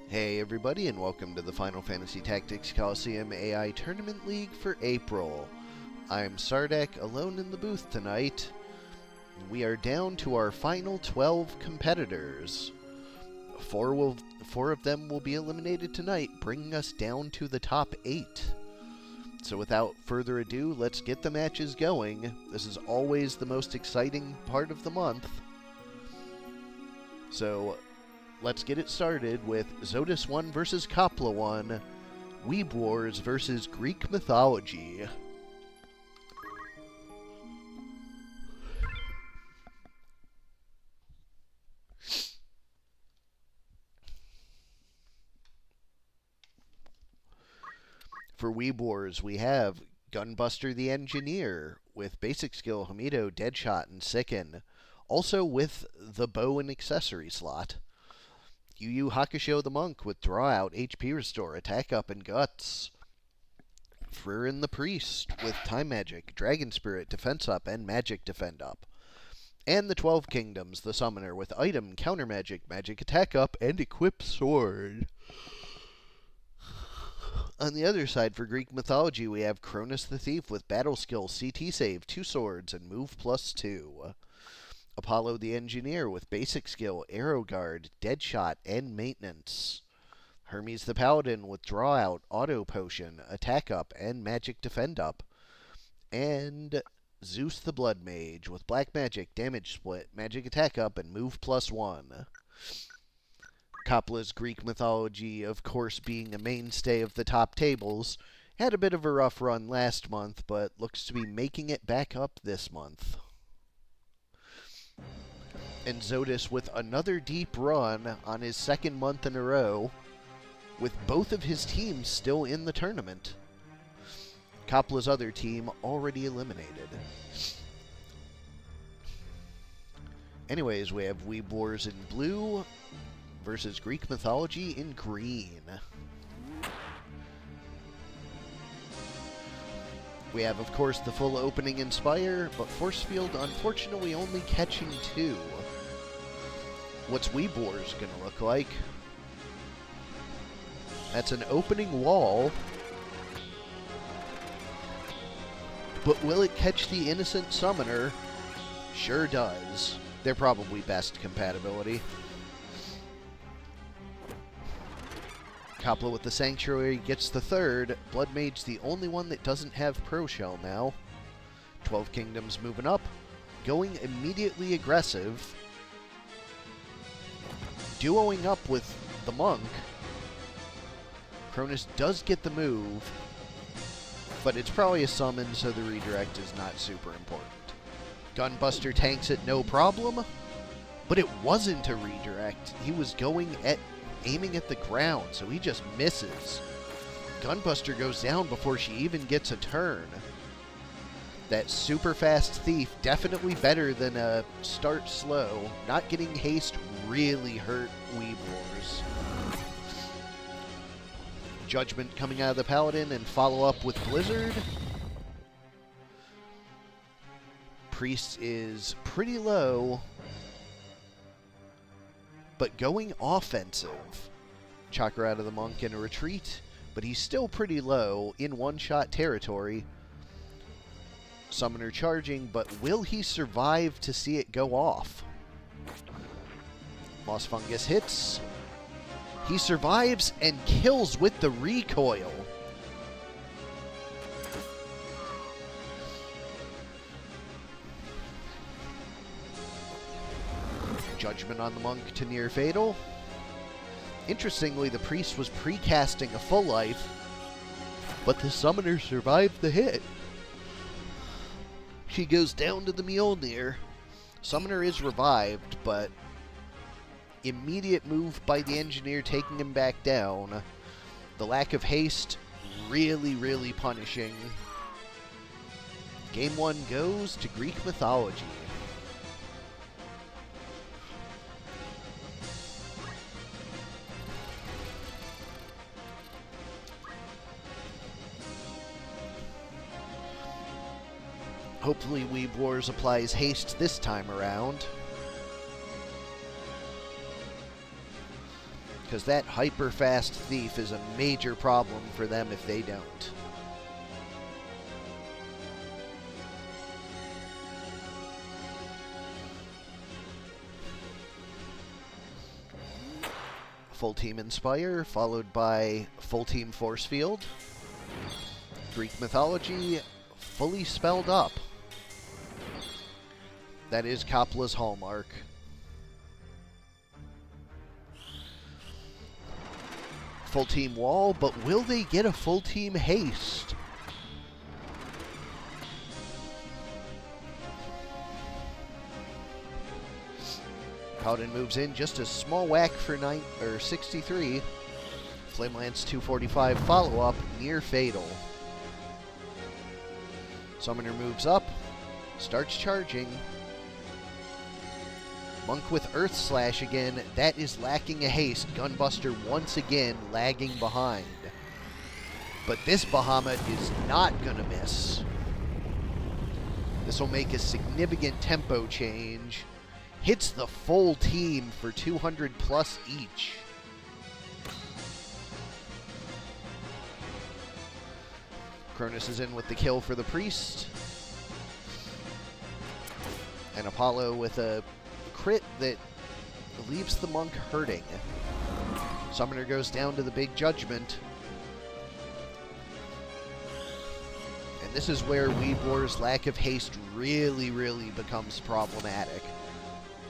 Hey everybody, and welcome to the Final Fantasy Tactics Colosseum AI Tournament League for April. I'm Sardek, alone in the booth tonight. We are down to our final 12 competitors. Four of them will be eliminated tonight, bringing us down to the top 8. So without further ado, let's get the matches going. This is always the most exciting part of the month. So let's get it started with Zotis 1 versus Coppola 1, Weeb Wars versus Greek Mythology. For Weeb Wars, we have Gunbuster the Engineer with basic skill Hamido, Deadshot, and Sicken, also with the bow and accessory slot. Yu Yu Hakusho the Monk with Draw Out, HP Restore, Attack Up, and Guts. Fririn the Priest with Time Magic, Dragon Spirit, Defense Up, and Magic Defend Up. And the 12 Kingdoms, the Summoner with Item, Counter Magic, Magic Attack Up, and Equip Sword. On the other side, for Greek Mythology, we have Cronus the Thief with Battle Skill, CT Save, 2 Swords, and Move +2. Apollo the Engineer with basic skill, Arrow Guard, Deadshot, and Maintenance. Hermes the Paladin with Draw Out, Auto Potion, Attack Up, and Magic Defend Up. And Zeus the Blood Mage with Black Magic, Damage Split, Magic Attack Up, and Move +1. Coppola's Greek Mythology, of course, being a mainstay of the top tables, had a bit of a rough run last month, but looks to be making it back up this month. And Zotis with another deep run on his second month in a row, with both of his teams still in the tournament. Coppola's other team already eliminated. Anyways, we have Weeb Wars in blue versus Greek Mythology in green. We have, of course, the full opening Inspire, but Force Field unfortunately only catching 2. What's Weeb Wars going to look like? That's an opening wall. But will it catch the Innocent Summoner? Sure does. They're probably best compatibility. Coppola with the Sanctuary gets the third. Blood Mage the only one that doesn't have Pro Shell now. 12 Kingdoms moving up. Going immediately aggressive. Duoing up with the Monk. Cronus does get the move, but it's probably a summon, so the redirect is not super important. Gunbuster tanks it no problem, but it wasn't a redirect. He was aiming at the ground, so he just misses. Gunbuster goes down before she even gets a turn. That super fast Thief, definitely better than a start slow. Not getting haste really hurt Weeb Wars. Judgment coming out of the Paladin and follow up with Blizzard. Priest is pretty low, but going offensive. Chakra out of the Monk in a retreat, but he's still pretty low in one-shot territory. Summoner charging, but will he survive to see it go off? Moss Fungus hits. He survives and kills with the recoil. Judgment on the Monk to near fatal. Interestingly, the Priest was pre-casting a full life, but the Summoner survived the hit. She goes down to the Mjolnir. Summoner is revived, but immediate move by the Engineer taking him back down. The lack of haste really, really punishing. Game 1 goes to Greek Mythology. Hopefully Weeb Wars applies haste this time around. Because that hyper-fast thief is a major problem for them if they don't. Full Team Inspire, followed by Full Team Force Field. Greek mythology, fully spelled up. That is Coppola's hallmark. Full Team Wall, but will they get a Full Team Haste? Paladin moves in, just a small whack for 63. Flamelance 245 follow-up, near fatal. Summoner moves up, starts charging. Monk with Earth Slash again, that is lacking a haste. Gunbuster once again lagging behind. But this Bahamut is not gonna miss. This will make a significant tempo change. Hits the full team for 200 plus each. Cronus is in with the kill for the priest. And Apollo with a crit that leaves the monk hurting. Summoner goes down to the big judgment. And this is where Weebor's lack of haste really becomes problematic.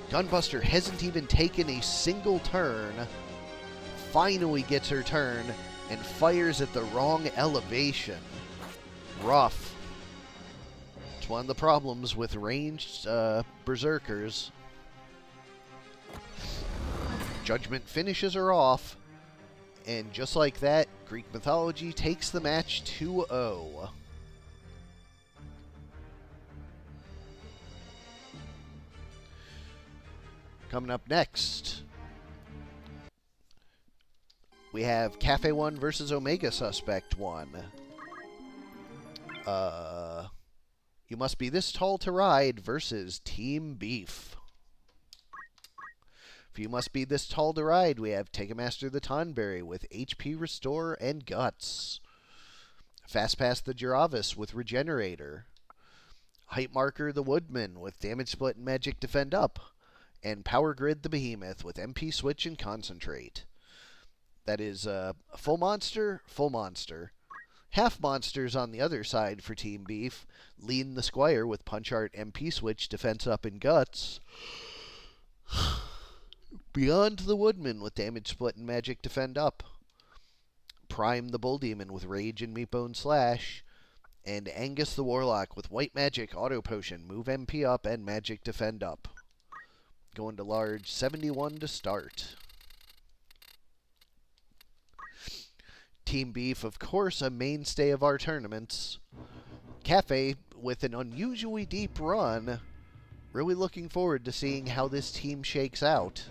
Gunbuster hasn't even taken a single turn, finally gets her turn, and fires at the wrong elevation. Rough. It's one of the problems with ranged berserkers. Judgment finishes her off, and just like that, Greek mythology takes the match 2-0. Coming up next, we have Kaffe 1 versus Omega Suspect 1. You Must Be This Tall to Ride versus Team Beef. For You Must Be This Tall to Ride, we have Takemaster the Tonberry with HP Restore and Guts. Fast Pass the Jaravis with Regenerator. Height Marker the Woodman with Damage Split and Magic Defend Up. And Power Grid the Behemoth with MP Switch and Concentrate. That is full monster, full monster. Half monsters on the other side for Team Beef. Lean the Squire with Punch Art, MP Switch, Defense Up, and Guts. Beyond the Woodman with Damage Split and Magic Defend Up. Prime the Bull Demon with Rage and Meatbone Slash. And Angus the Warlock with White Magic, Auto Potion, Move MP Up, and Magic Defend Up. Going to large, 71 to start. Team Beef, of course, a mainstay of our tournaments. Kaffe, with an unusually deep run. Really looking forward to seeing how this team shakes out.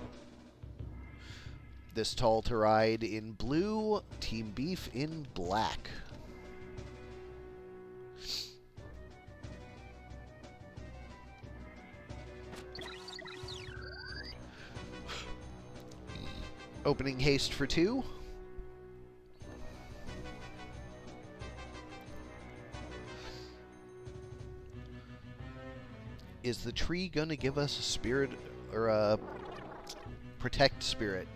This Tall to Ride in blue, Team Beef in black. Opening haste for 2. Is the tree going to give us a spirit or a protect spirit?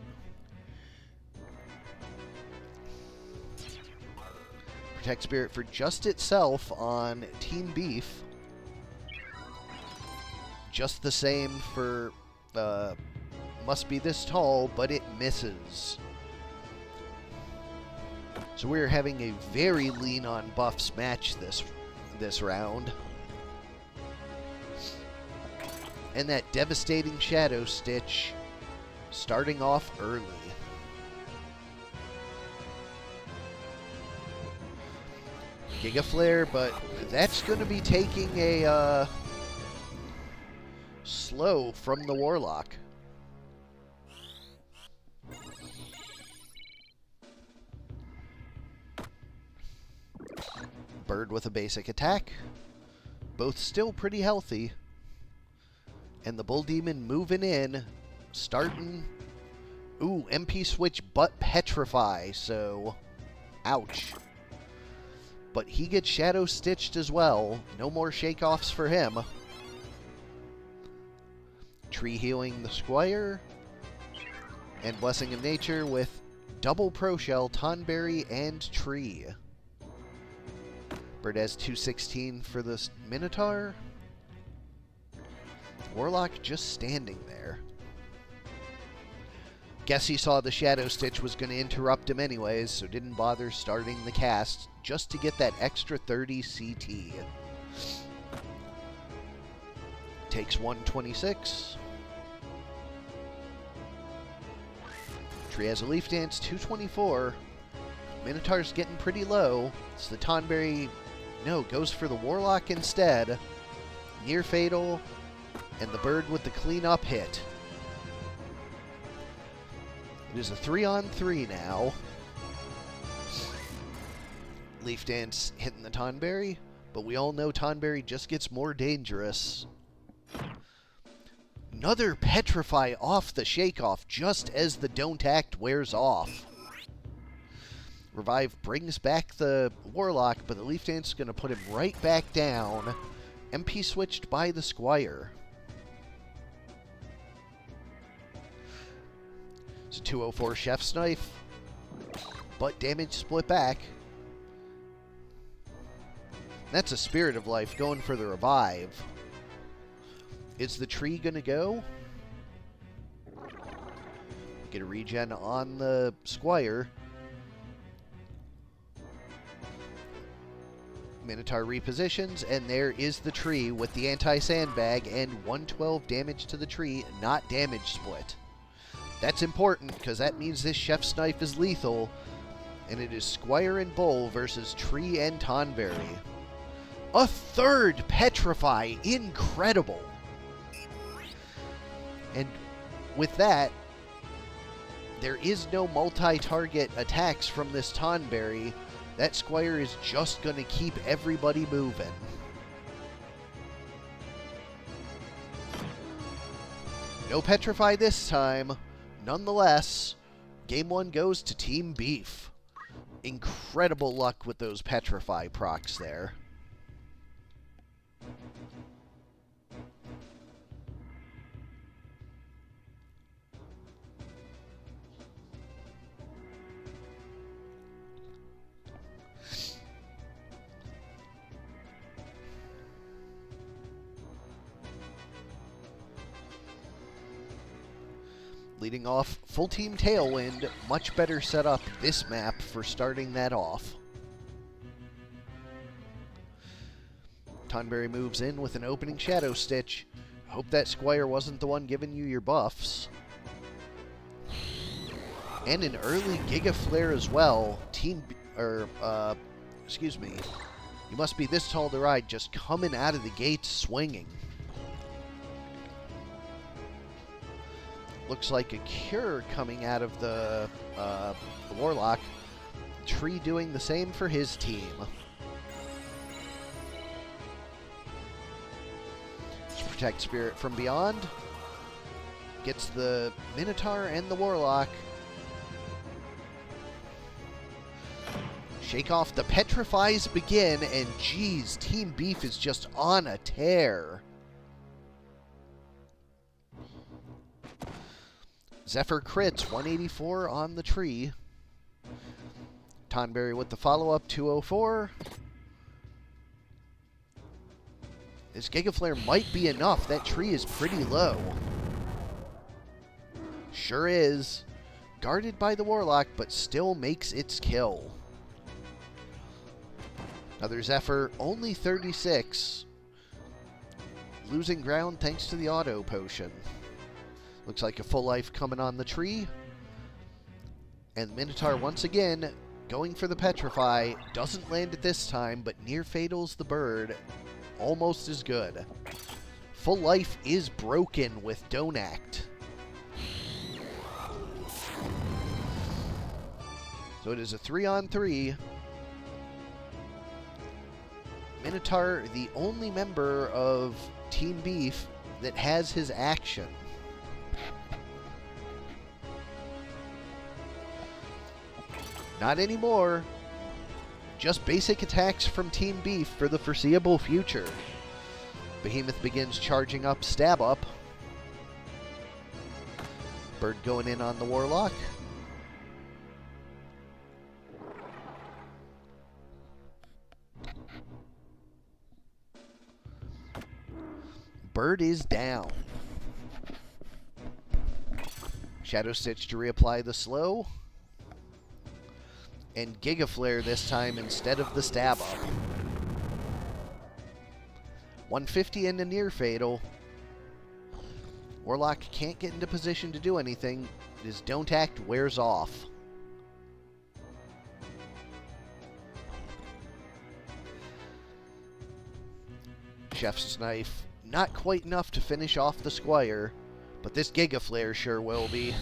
Protect spirit for just itself on Team Beef. Just the same for Must Be This Tall, but it misses. So we're having a very lean on buffs match this round. And that devastating Shadow Stitch starting off early. Giga Flare, but that's going to be taking a slow from the Warlock. Bird with a basic attack. Both still pretty healthy. And the Bull Demon moving in, starting Ooh, MP switch but petrify, so ouch. But he gets shadow stitched as well. No more shake-offs for him. Tree healing the Squire. And Blessing of Nature with double Pro Shell, Tonberry, and Tree. Bird has 216 for the Minotaur. Warlock just standing there. Guess he saw the Shadow Stitch was going to interrupt him anyways, so didn't bother starting the cast just to get that extra 30 CT. Takes 126. Tree has a Leaf Dance, 224. Minotaur's getting pretty low. It's the Tonberry. No, goes for the Warlock instead. Near Fatal. And the Bird with the clean-up hit. It is a 3-on-3 now. Leaf Dance hitting the Tonberry, but we all know Tonberry just gets more dangerous. Another Petrify off the Shake-Off just as the Don't Act wears off. Revive brings back the Warlock, but the Leaf Dance is going to put him right back down. MP switched by the Squire. It's a 204 Chef's Knife, but damage split back. That's a Spirit of Life going for the revive. Is the tree going to go? Get a regen on the Squire. Minotaur repositions, and there is the tree with the anti-sandbag and 112 damage to the tree, not damage split. That's important, because that means this Chef's Knife is lethal, and it is Squire and Bull versus Tree and Tonberry. A third Petrify! Incredible! And with that, there is no multi-target attacks from this Tonberry. That Squire is just going to keep everybody moving. No Petrify this time. Nonetheless, Game 1 goes to Team Beef. Incredible luck with those Petrify procs there. Leading off, full team Tailwind, much better setup this map for starting that off. Tonberry moves in with an opening Shadow Stitch. Hope that Squire wasn't the one giving you your buffs. And an early Giga Flare as well. Excuse me. You must be this tall to ride, just coming out of the gate swinging. Looks like a Cure coming out of the Warlock. Tree doing the same for his team. Protect Spirit from Beyond. Gets the Minotaur and the Warlock. Shake off the Petrifies begin, and geez, Team Beef is just on a tear. Zephyr crits, 184 on the tree. Tonberry with the follow-up, 204. This Giga Flare might be enough. That tree is pretty low. Sure is. Guarded by the Warlock, but still makes its kill. Another Zephyr, only 36. Losing ground thanks to the auto potion. Looks like a full life coming on the tree. And Minotaur once again going for the Petrify. Doesn't land it this time, but near fatals the bird. Almost as good. Full life is broken with Don't Act. So it is a 3-on-3. Minotaur, the only member of Team Beef that has his action. Not anymore. Just basic attacks from Team Beef for the foreseeable future. Behemoth begins charging up, stab up. Bird going in on the Warlock. Bird is down. Shadow Stitch to reapply the slow. And Giga Flare this time instead of the stab up. 150 and a near fatal. Warlock can't get into position to do anything. His don't act wears off. Chef's Knife, not quite enough to finish off the Squire, but this Giga Flare sure will be.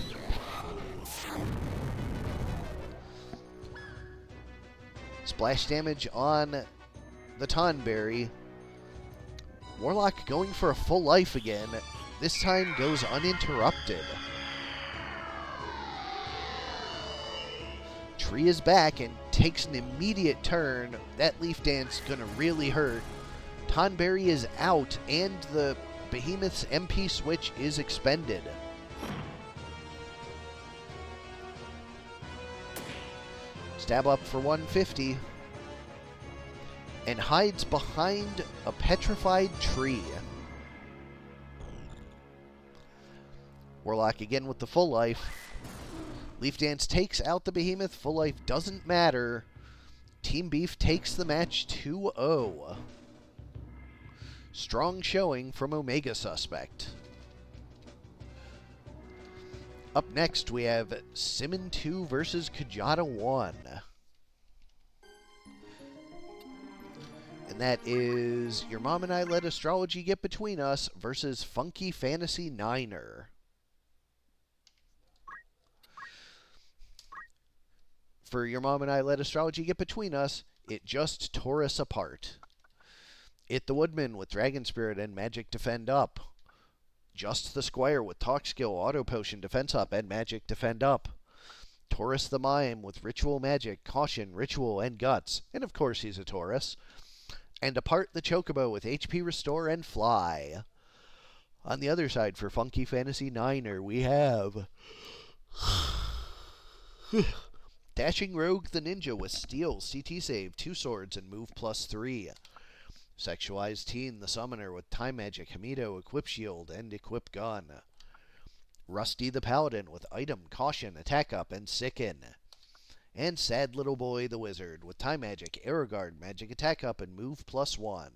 Splash damage on the Tonberry. Warlock going for a full life again. This time goes uninterrupted. Tree is back and takes an immediate turn. That Leaf Dance gonna really hurt. Tonberry is out and the Behemoth's MP switch is expended. Stab up for 150. And hides behind a petrified tree. Warlock again with the full life. Leaf Dance takes out the Behemoth. Full life doesn't matter. Team Beef takes the match 2-0. Strong showing from Omega Suspect. Up next, we have Simmon 2 versus Kjata 1. And that is Your Mom and I Let Astrology Get Between Us versus Funky Fantasy Niner. For Your Mom and I Let Astrology Get Between Us, it just tore us apart. It the Woodman with Dragon Spirit and Magic Defend up. Just the Squire with Talk Skill, Auto Potion, Defense up, and Magic Defend up. Taurus the Mime with Ritual Magic, Caution, Ritual, and Guts. And of course he's a Taurus. And Apart the Chocobo with HP Restore and Fly. On the other side for Funky Fantasy Niner, we have Dashing Rogue the Ninja with Steel, CT Save, 2 Swords, and Move +3. Sexualized Teen the Summoner with Time Magic, Hamido, Equip Shield, and Equip Gun. Rusty the Paladin with Item, Caution, Attack Up, and Sicken. And Sad Little Boy the Wizard with Time Magic, Arrow Guard, Magic Attack Up, and Move +1.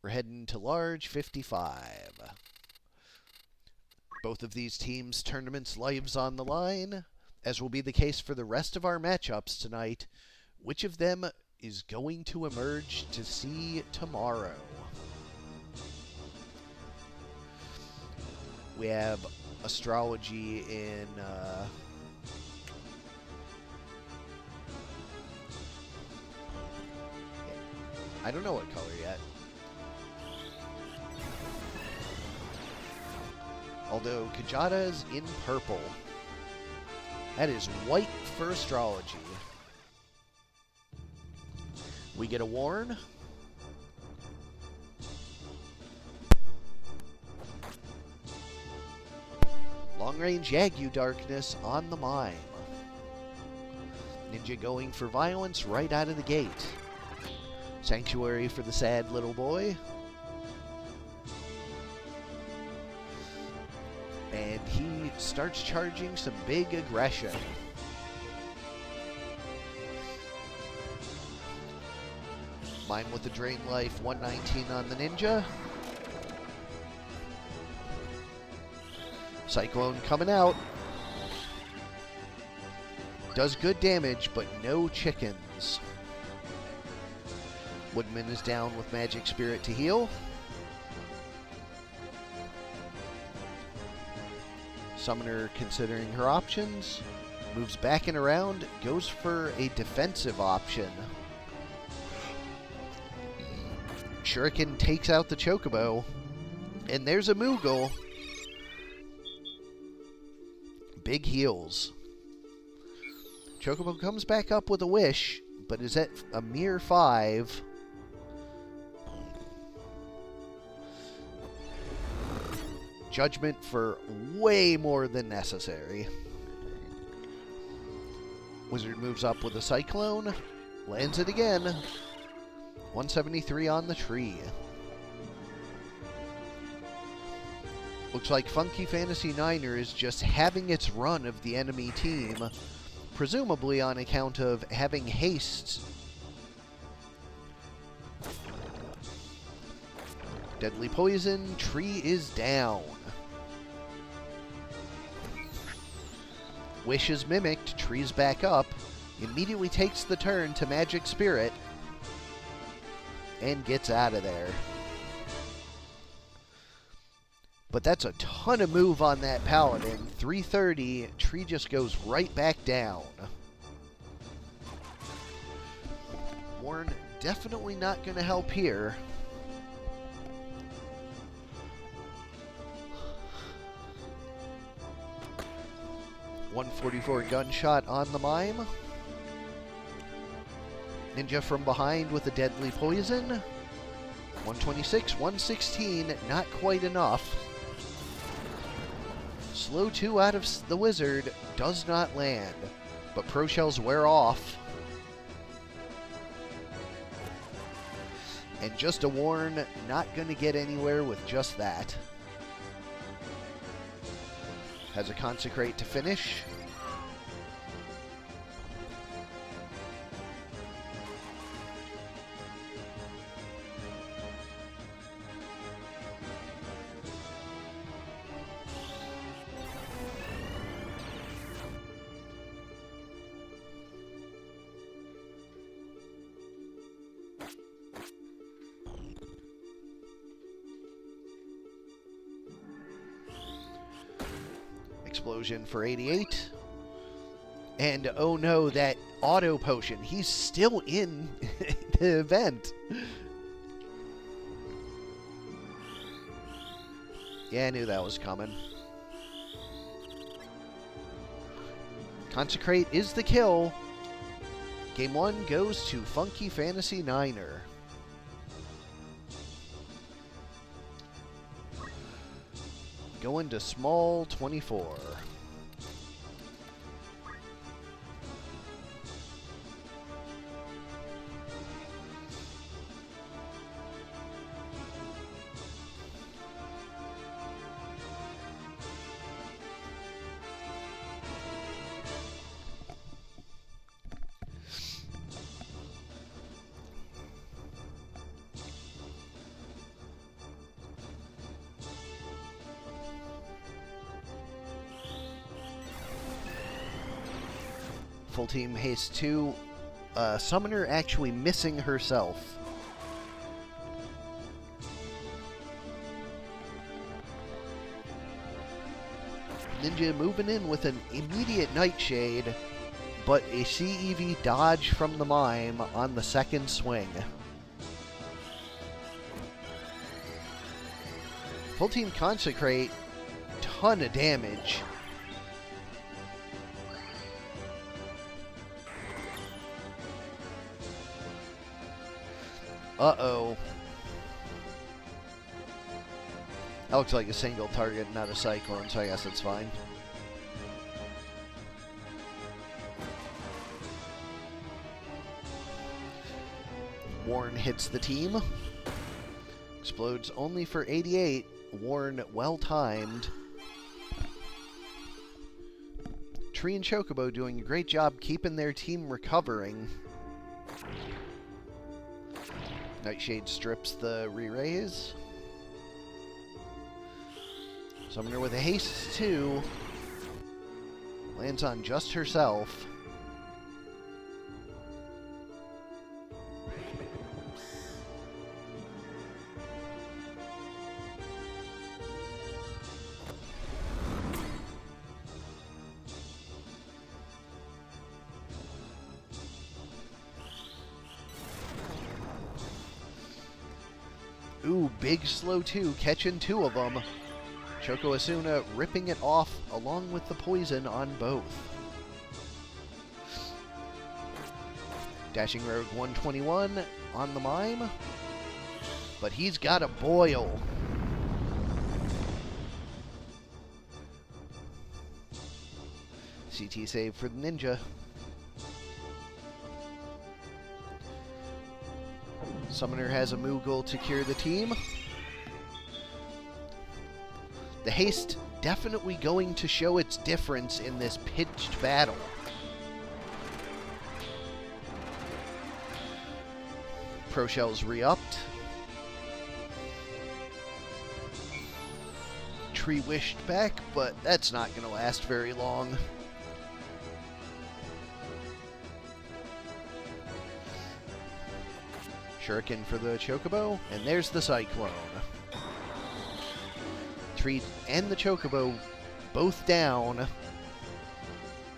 We're heading to Large 55. Both of these teams' tournaments' lives on the line, as will be the case for the rest of our matchups tonight. Which of them is going to emerge to see tomorrow? We have Astrology in I don't know what color yet. Although Kjata's in purple. That is white for Astrology. We get a Warn. Long Range Yagyu Darkness on the Mime. Ninja going for violence right out of the gate. Sanctuary for the Sad Little Boy. And he starts charging some big aggression. Mime with the Drain Life, 119 on the Ninja. Cyclone coming out. Does good damage, but no chickens. Woodman is down with Magic Spirit to heal. Summoner considering her options. Moves back and around. Goes for a defensive option. Shuriken takes out the Chocobo. And there's a Moogle. Big heals. Chocobo comes back up with a wish, but is at a mere 5. Judgment for way more than necessary. Wizard moves up with a Cyclone. Lands it again. 173 on the tree. Looks like Funky Fantasy Niner is just having its run of the enemy team, presumably on account of having haste. Deadly Poison, tree is down. Wish is mimicked, tree's back up, immediately takes the turn to Magic Spirit, and gets out of there. But that's a ton of move on that Paladin. 330, tree just goes right back down. Warren definitely not going to help here. .144 gunshot on the Mime. Ninja from behind with a Deadly Poison. 126, 116, not quite enough. Slow 2 out of the Wizard does not land, but Pro Shells wear off. And just a Warren, not going to get anywhere with just that. Has a Consecrate to finish. Explosion for 88. And oh no, that auto potion. He's still in the event. Yeah, I knew that was coming. Consecrate is the kill. Game 1 goes to Funky Fantasy Niner. Going to small 24. Full team haste 2. Summoner actually missing herself. Ninja moving in with an immediate Nightshade, but a CEV dodge from the Mime on the second swing. Full team Consecrate, ton of damage. Uh-oh. That looks like a single target, not a Cyclone, so I guess it's fine. Warren hits the team. Explodes only for 88. Warren well-timed. Tree and Chocobo doing a great job keeping their team recovering. Nightshade strips the re-raise. Summoner with a haste 2. Lands on just herself. Ooh, big slow 2, catching 2 of them. Choco Asuna ripping it off along with the poison on both. Dashing Rogue 121 on the mime. But he's got a boil. CT save for the ninja. Summoner has a Moogle to cure the team. The haste definitely going to show its difference in this pitched battle. Pro Shell's re-upped. Tree wished back, but that's not going to last very long. Shuriken for the Chocobo, and there's the Cyclone. Tree and the Chocobo both down.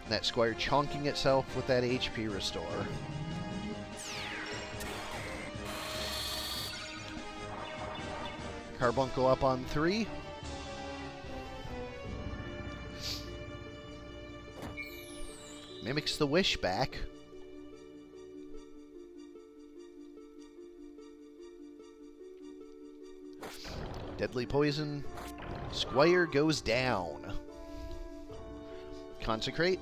That Squire chonking itself with that HP restore. Carbuncle up on 3. Mimics the Wish back. Deadly Poison. Squire goes down. Consecrate.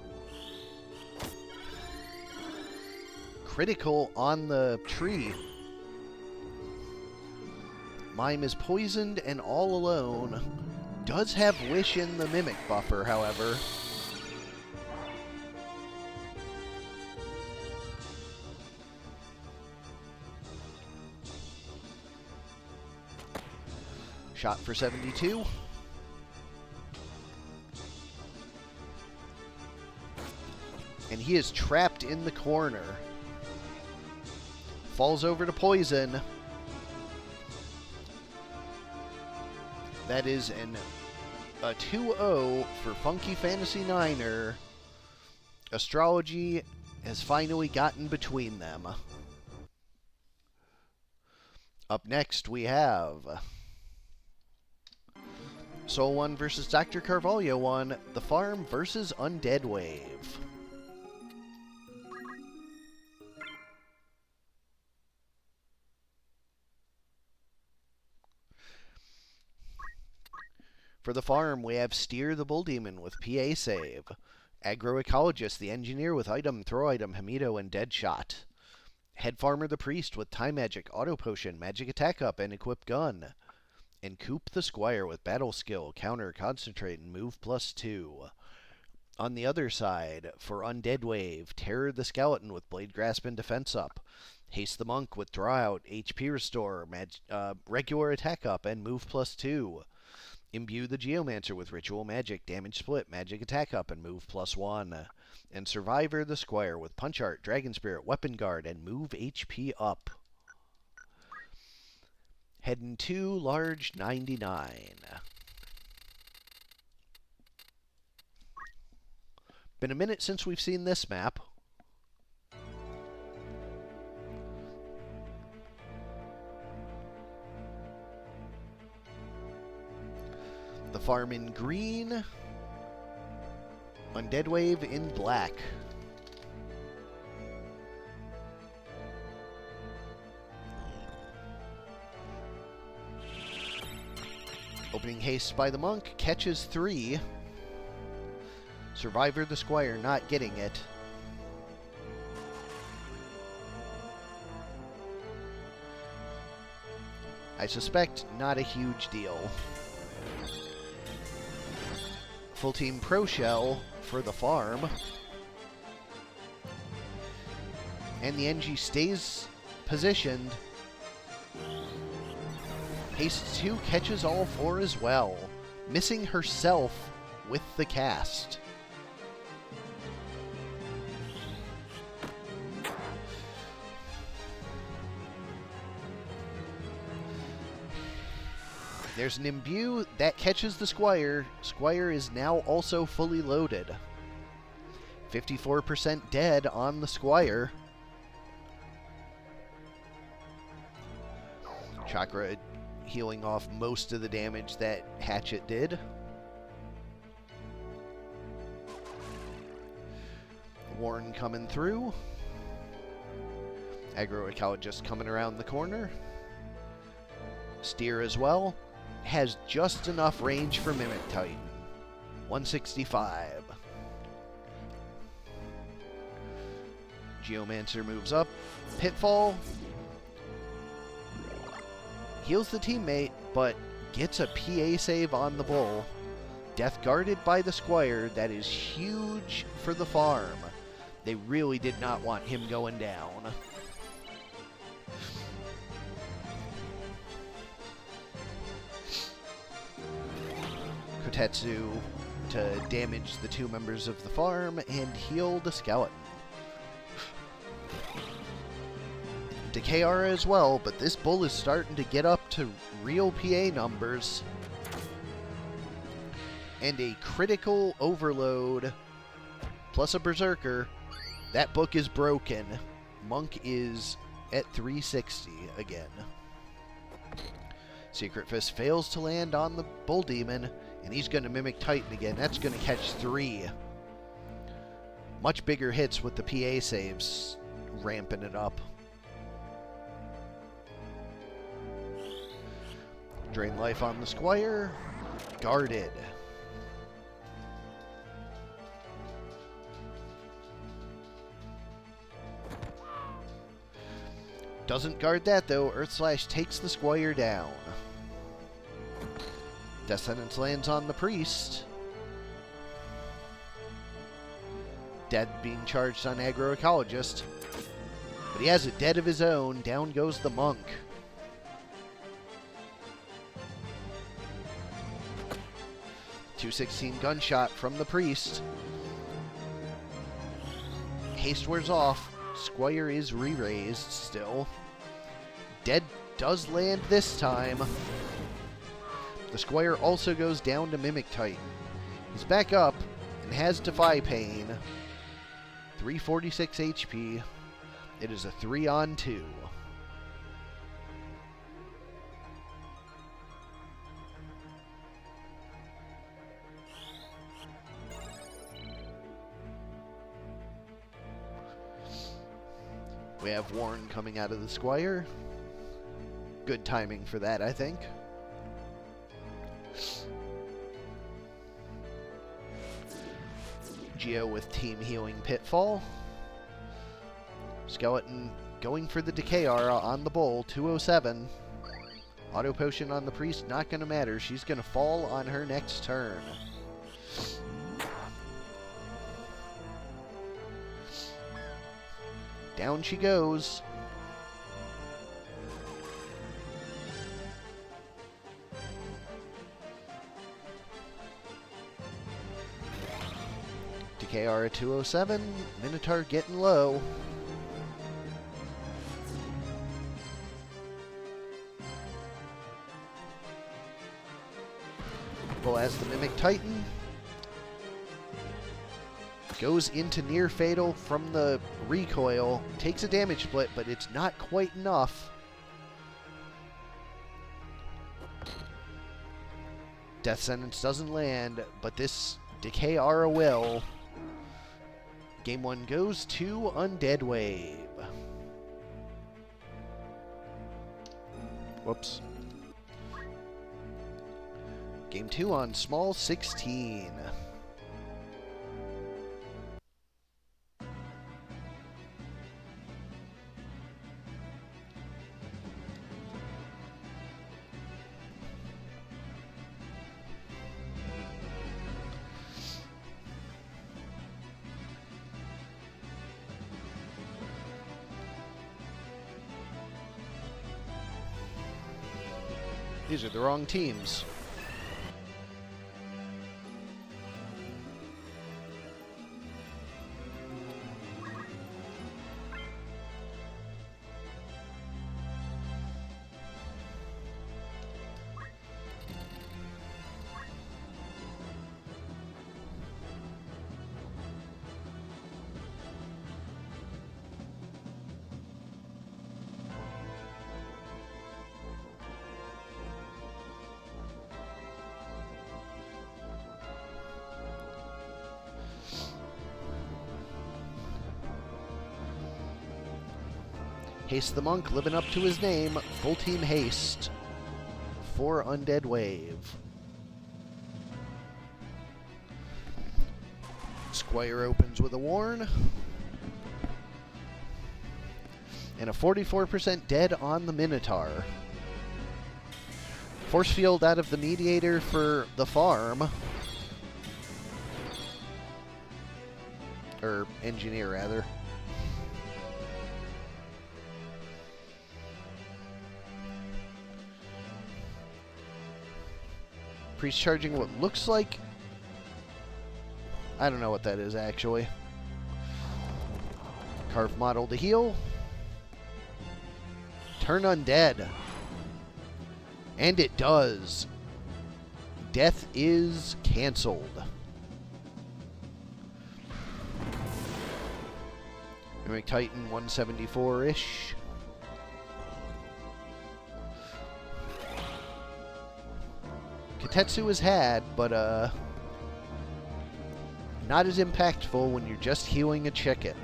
Critical on the tree. Mime is poisoned and all alone. Does have Wish in the Mimic buffer, however. Shot for 72. And he is trapped in the corner. Falls over to poison. That is a 2-0 for Funky Fantasy Niner. Astrology has finally gotten between them. Up next we have Soul 1 versus DrCarvalho 1, The Farm versus Undead Wave. For the farm, we have Steer the Bull Demon with PA save, Agroecologist the Engineer with item, throw item, Hamido, and Deadshot, Head Farmer the Priest with Time Magic, Auto Potion, Magic Attack Up, and Equip Gun, and Coop the Squire with Battle Skill, Counter, Concentrate, and Move +2. On the other side, for Undead Wave, Terror the Skeleton with Blade Grasp and Defense Up, Haste the Monk with Draw Out, HP Restore, Regular Attack Up, and Move +2. Imbue the Geomancer with Ritual Magic, Damage Split, Magic Attack Up, and Move +1. And Survivor the Squire with Punch Art, Dragon Spirit, Weapon Guard, and Move HP Up. Heading to large 99. Been a minute since we've seen this map. The farm in green. Undead Wave in black. Opening haste by the monk, catches 3. Survivor the Squire not getting it. I suspect not a huge deal. Full team Pro Shell for the farm. And the NG stays positioned. Haste 2 catches all 4 as well, missing herself with the cast. There's an imbue that catches the Squire. Squire is now also fully loaded. 54% dead on the Squire. Chakra healing off most of the damage that Hatchet did. Warren coming through. Agroecologist coming around the corner. Steer as well. Has just enough range for Mimic Titan. 165. Geomancer moves up. Pitfall. Heals the teammate, but gets a PA save on the bull. Death guarded by the Squire. That is huge for the farm. They really did not want him going down. Kotetsu to damage the 2 members of the farm and heal the skeleton. Decayara as well, but this bull is starting to get up to real PA numbers. And a critical overload, plus a berserker. That book is broken. Monk is at 360 again. Secret Fist fails to land on the Bull Demon, and he's going to Mimic Titan again. That's going to catch 3. Much bigger hits with the PA saves, ramping it up. Drain life on the Squire. Guarded. Doesn't guard that though. Earth Slash takes the Squire down. Death Sentence lands on the Priest. Dead being charged on Agroecologist. But he has a dead of his own. Down goes the Monk. .216 gunshot from the Priest. Haste wears off. Squire is re-raised still. Dead does land this time. The Squire also goes down to Mimic Titan. He's back up and has Defy Pain. 346 HP. It is a 3-on-2. We have Warren coming out of the Squire. Good timing for that, I think. Geo with Team Healing Pitfall. Skeleton going for the Decay Aura on the Bull, 207. Auto Potion on the Priest, not going to matter. She's going to fall on her next turn. Down she goes. DKR 207. Minotaur getting low. Well, as the Mimic Titan goes into near fatal from the recoil, takes a damage split, but it's not quite enough. Death Sentence doesn't land, but this Decay Aura will. Game 1 goes to Undead Wave. Whoops. Game 2 on Small 16. These are the wrong teams. Haste the Monk living up to his name. Full team haste for Undead Wave. Squire opens with a Warn. And a 44% dead on the Minotaur. Force Field out of the Mediator for the farm. Or Engineer, rather. Priest charging what looks like... I don't know what that is, actually. Carve model to heal. Turn undead. And it does. Death is canceled. Mimic Titan 174-ish. Katetsu is had, but not as impactful when you're just healing a chicken.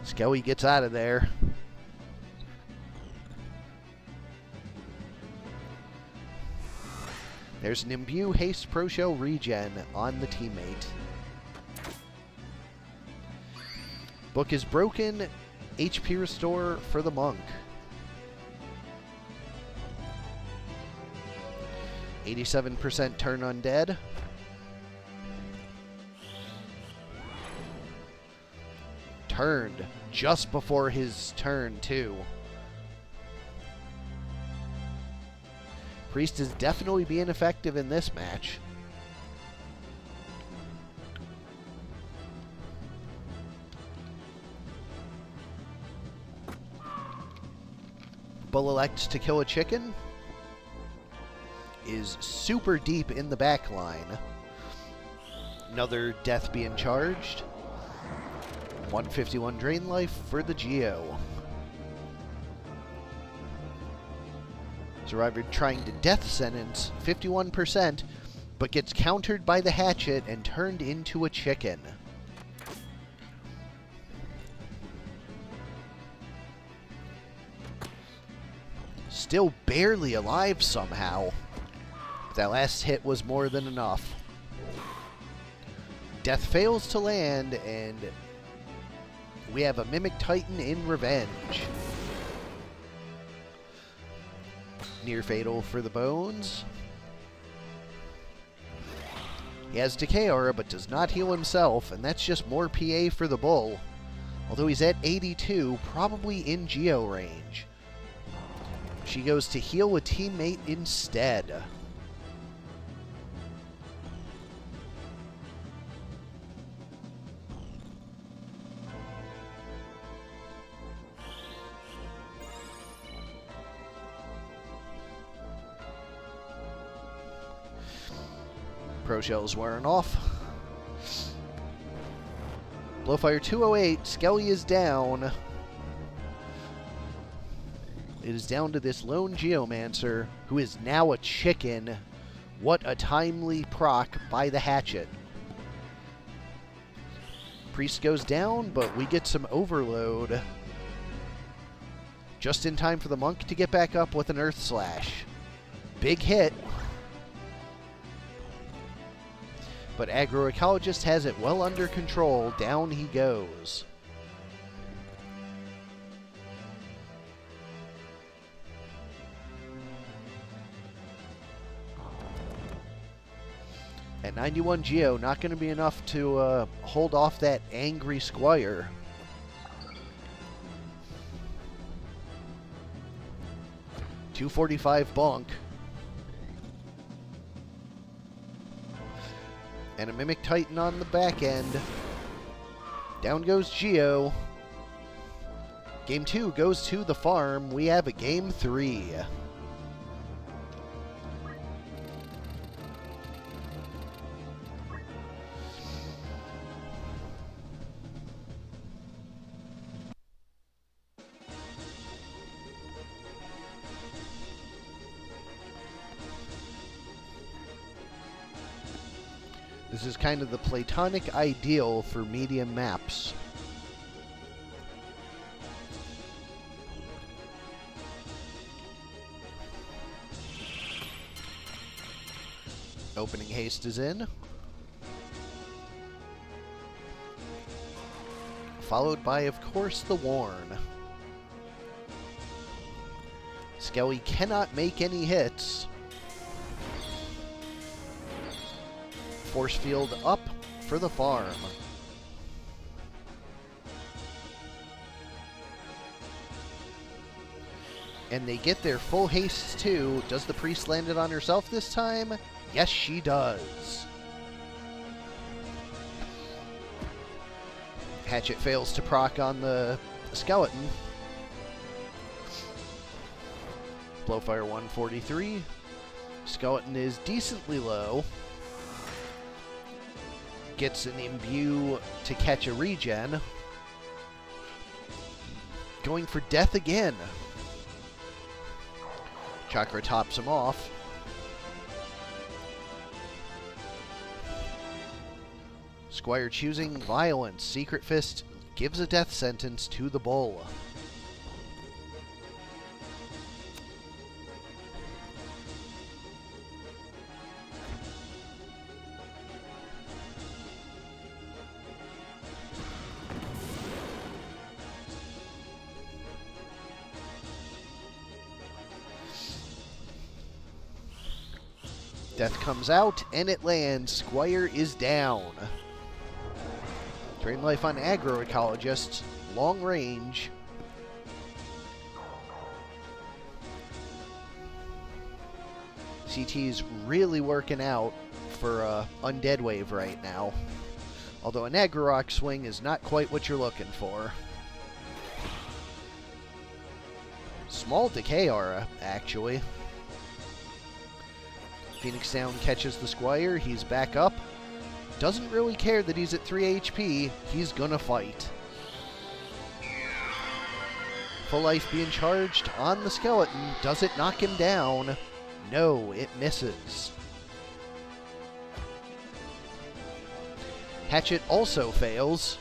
Skelly gets out of there. There's an Imbue Haste Pro Shell regen on the teammate. Book is broken. HP restore for the monk. 87% turn undead. Turned just before his turn, too. Priest is definitely being effective in this match. Bull elects to kill a chicken. Is super deep in the back line. Another death being charged. 151 drain life for the Geo. Survivor trying to death sentence 51%, but gets countered by the hatchet and turned into a chicken. Still barely alive somehow. That last hit was more than enough. Death fails to land, and we have a Mimic Titan in revenge. Near fatal for the bones. He has Decay Aura, but does not heal himself, and that's just more PA for the bull. Although he's at 82, probably in Geo range. She goes to heal a teammate instead. Pro Shell's wearing off. Blowfire 208. Skelly is down. It is down to this lone Geomancer, who is now a chicken. What a timely proc by the hatchet. Priest goes down, but we get some overload. Just in time for the monk to get back up with an Earth Slash. Big hit. But Agroecologist has it well under control. Down he goes. At 91 Geo, not going to be enough to hold off that angry Squire. .245 bonk. And a Mimic Titan on the back end. Down goes Geo. Game 2 goes to the farm. We have a Game 3. This is kind of the platonic ideal for medium maps. Opening haste is in. Followed by, of course, the Warn. Skelly cannot make any hits. Force field up for the farm. And they get their full haste too. Does the priest land it on herself this time? Yes, she does. Hatchet fails to proc on the skeleton. Blowfire 143. Skeleton is decently low. Gets an imbue to catch a regen. Going for death again. Chakra tops him off. Squire choosing violence. Secret Fist gives a death sentence to the bull. Death comes out, and it lands. Squire is down. Drain life on agroecologist. Long range. CT's really working out for Undead Wave right now. Although an aggro-rock swing is not quite what you're looking for. Small decay aura, actually. Phoenix Down catches the Squire. He's back up. Doesn't really care that he's at 3 HP. He's gonna fight. Full life being charged on the skeleton. Does it knock him down? No, it misses. Hatchet also fails.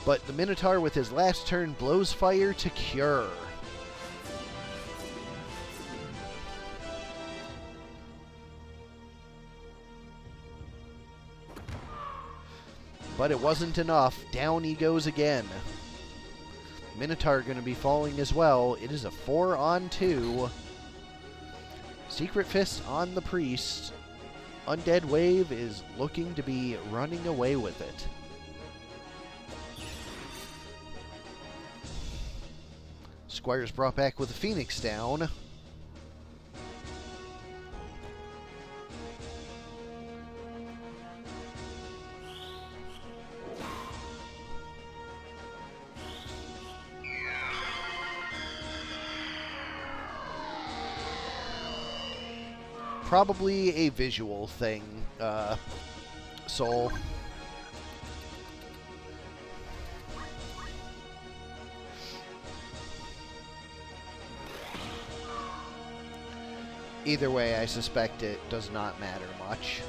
But the Minotaur with his last turn blows fire to cure. But it wasn't enough. Down he goes again. Minotaur going to be falling as well. It is a 4-on-2. Secret Fist on the Priest. Undead Wave is looking to be running away with it. Squire's brought back with a Phoenix Down. Probably a visual thing, Soul. Either way, I suspect it does not matter much.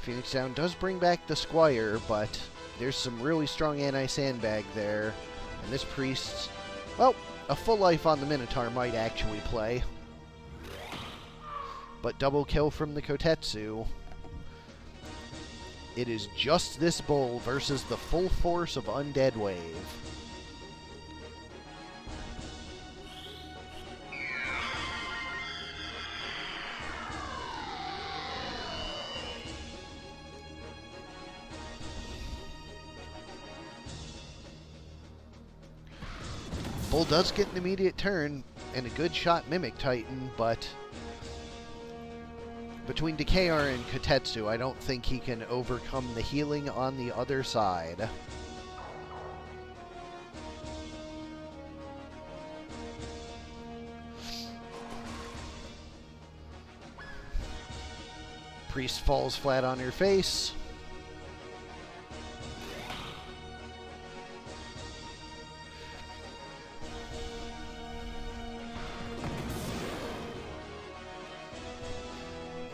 Phoenix Down does bring back the Squire, but there's some really strong anti-sandbag there. And this Priest, well, a full life on the Minotaur might actually play. But double kill from the Kotetsu. It is just this bull versus the full force of Undead Wave. Bull does get an immediate turn and a good shot Mimic Titan, but between Decay Aura and Kotetsu, I don't think he can overcome the healing on the other side. Priest falls flat on her face.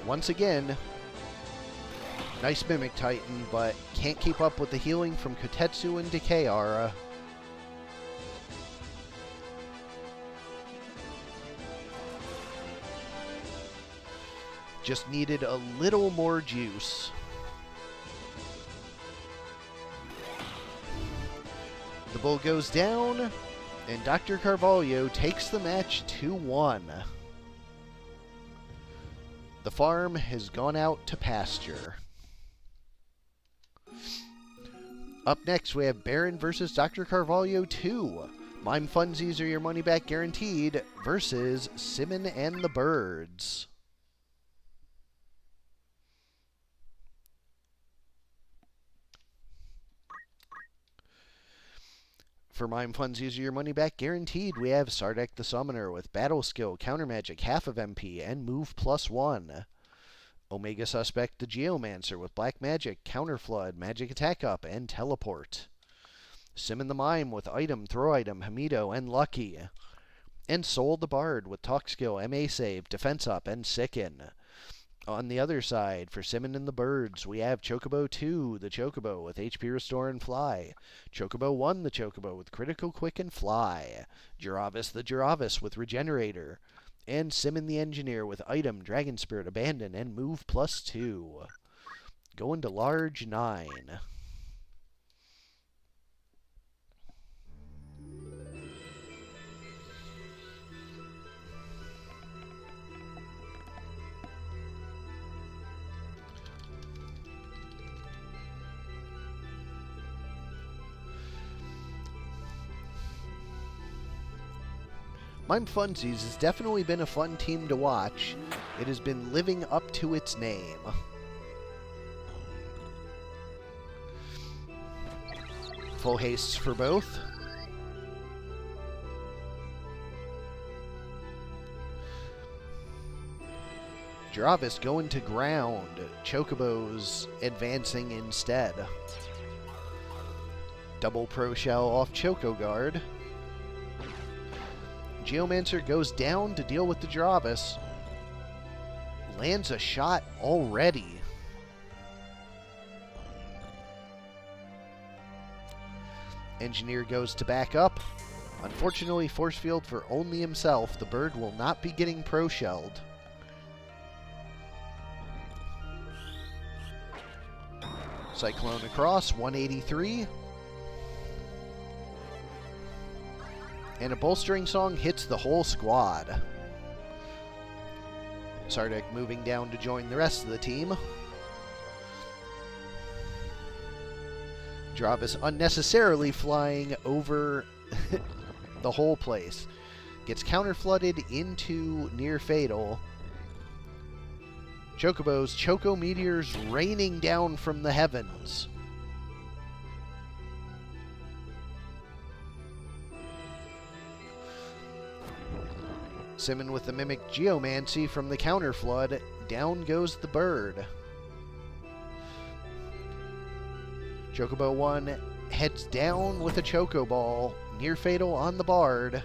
Once again, nice Mimic Titan, but can't keep up with the healing from Kotetsu and Decay Aura. Just needed a little more juice. The bull goes down, and DrCarvalho takes the match 2-1. The farm has gone out to pasture. Up next, we have Barren versus DrCarvalho 2. Mime Funsies are your money back guaranteed versus Simmon and the Birds. For Mime Funsies are your money back guaranteed, we have Sardek the Summoner with Battle Skill, Counter Magic, half of MP, and Move +1. Omega Suspect the Geomancer with Black Magic, Counter Flood, Magic Attack Up, and Teleport. Simmon the Mime with Item, Throw Item, Hamido, and Lucky. And Soul the Bard with Talk Skill, MA Save, Defense Up, and Sicken. On the other side, for Simmon and the Birds, we have Chocobo 2, the Chocobo with HP Restore and Fly. Chocobo 1, the Chocobo with Critical Quick and Fly. Giravis the Giravis with Regenerator. And Simmon the Engineer with Item, Dragon Spirit, Abandon, and Move +2. Going to large 9. Mime Funsies has definitely been a fun team to watch. It has been living up to its name. Full hastes for both. Giravis going to ground. Chocobos advancing instead. Double Pro Shell off Choco Guard. Geomancer goes down to deal with the Giravis. Lands a shot already. Engineer goes to back up. Unfortunately, Force Field for only himself. The bird will not be getting pro-shelled. Cyclone across, 183. And a bolstering song hits the whole squad. Sardek moving down to join the rest of the team. Giravis unnecessarily flying over the whole place. Gets counter-flooded into near fatal. Chocobos, Choco Meteors raining down from the heavens. Simmon with the Mimic Geomancy from the Counter Flood. Down goes the bird. Chocobo 1 heads down with a Choco Ball. Near fatal on the Bard.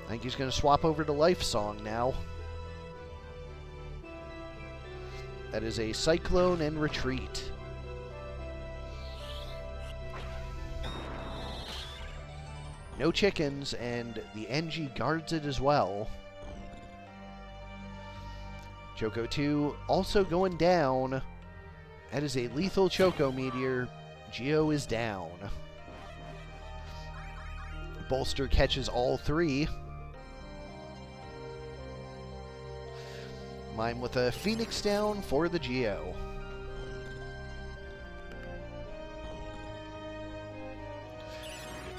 I think he's going to swap over to Life Song now. That is a Cyclone and Retreat. No chickens, and the NG guards it as well. Choco 2 also going down. That is a lethal Choco Meteor. Geo is down. Bolster catches all three. Mime with a Phoenix down for the Geo.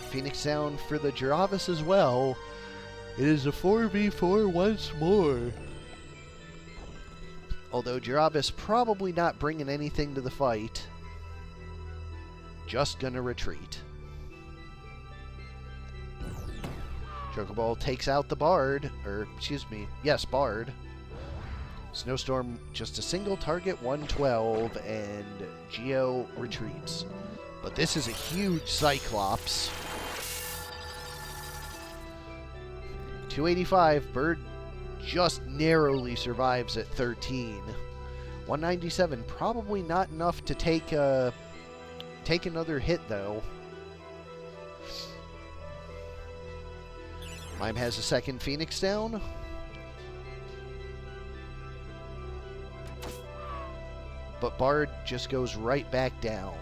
Phoenix down for the Giravis as well. It is a 4v4 once more. Although Giravis probably not bringing anything to the fight. Just gonna retreat. Chocoball takes out the Bard, or excuse me, yes, Bard. Snowstorm, just a single target, 112, and Geo retreats. But this is a huge Cyclops. 285, Bird just narrowly survives at 13. 197, probably not enough to take another hit, though. Mime has a second Phoenix down. But Bard just goes right back down.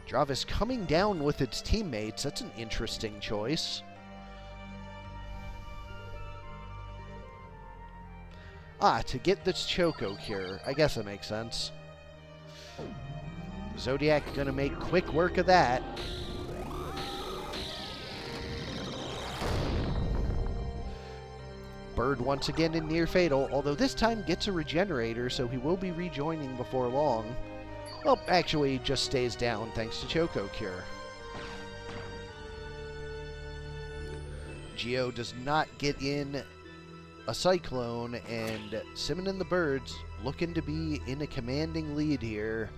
Dravis coming down with its teammates. That's an interesting choice. To get this Choco Cure. I guess that makes sense. Zodiac gonna make quick work of that. Bird once again in near fatal, although this time gets a regenerator, so he will be rejoining before long. Well, actually, he just stays down thanks to Choco Cure. Geo does not get in a Cyclone, and Simmon and the Birds looking to be in a commanding lead here,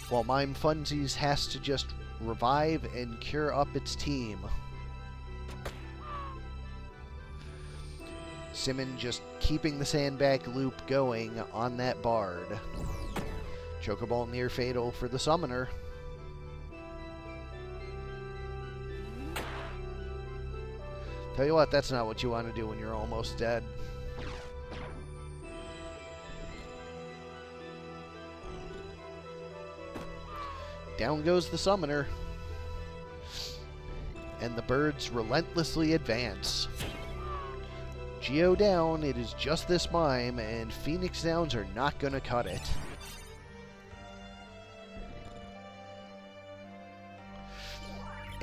while Mime Funsies has to just revive and cure up its team. Simmon just keeping the sandbag loop going on that Bard. Chocoball near fatal for the Summoner. Tell you what, that's not what you want to do when you're almost dead. Down goes the Summoner. And the Birds relentlessly advance. Geo down, it is just this Mime, and Phoenix Downs are not going to cut it.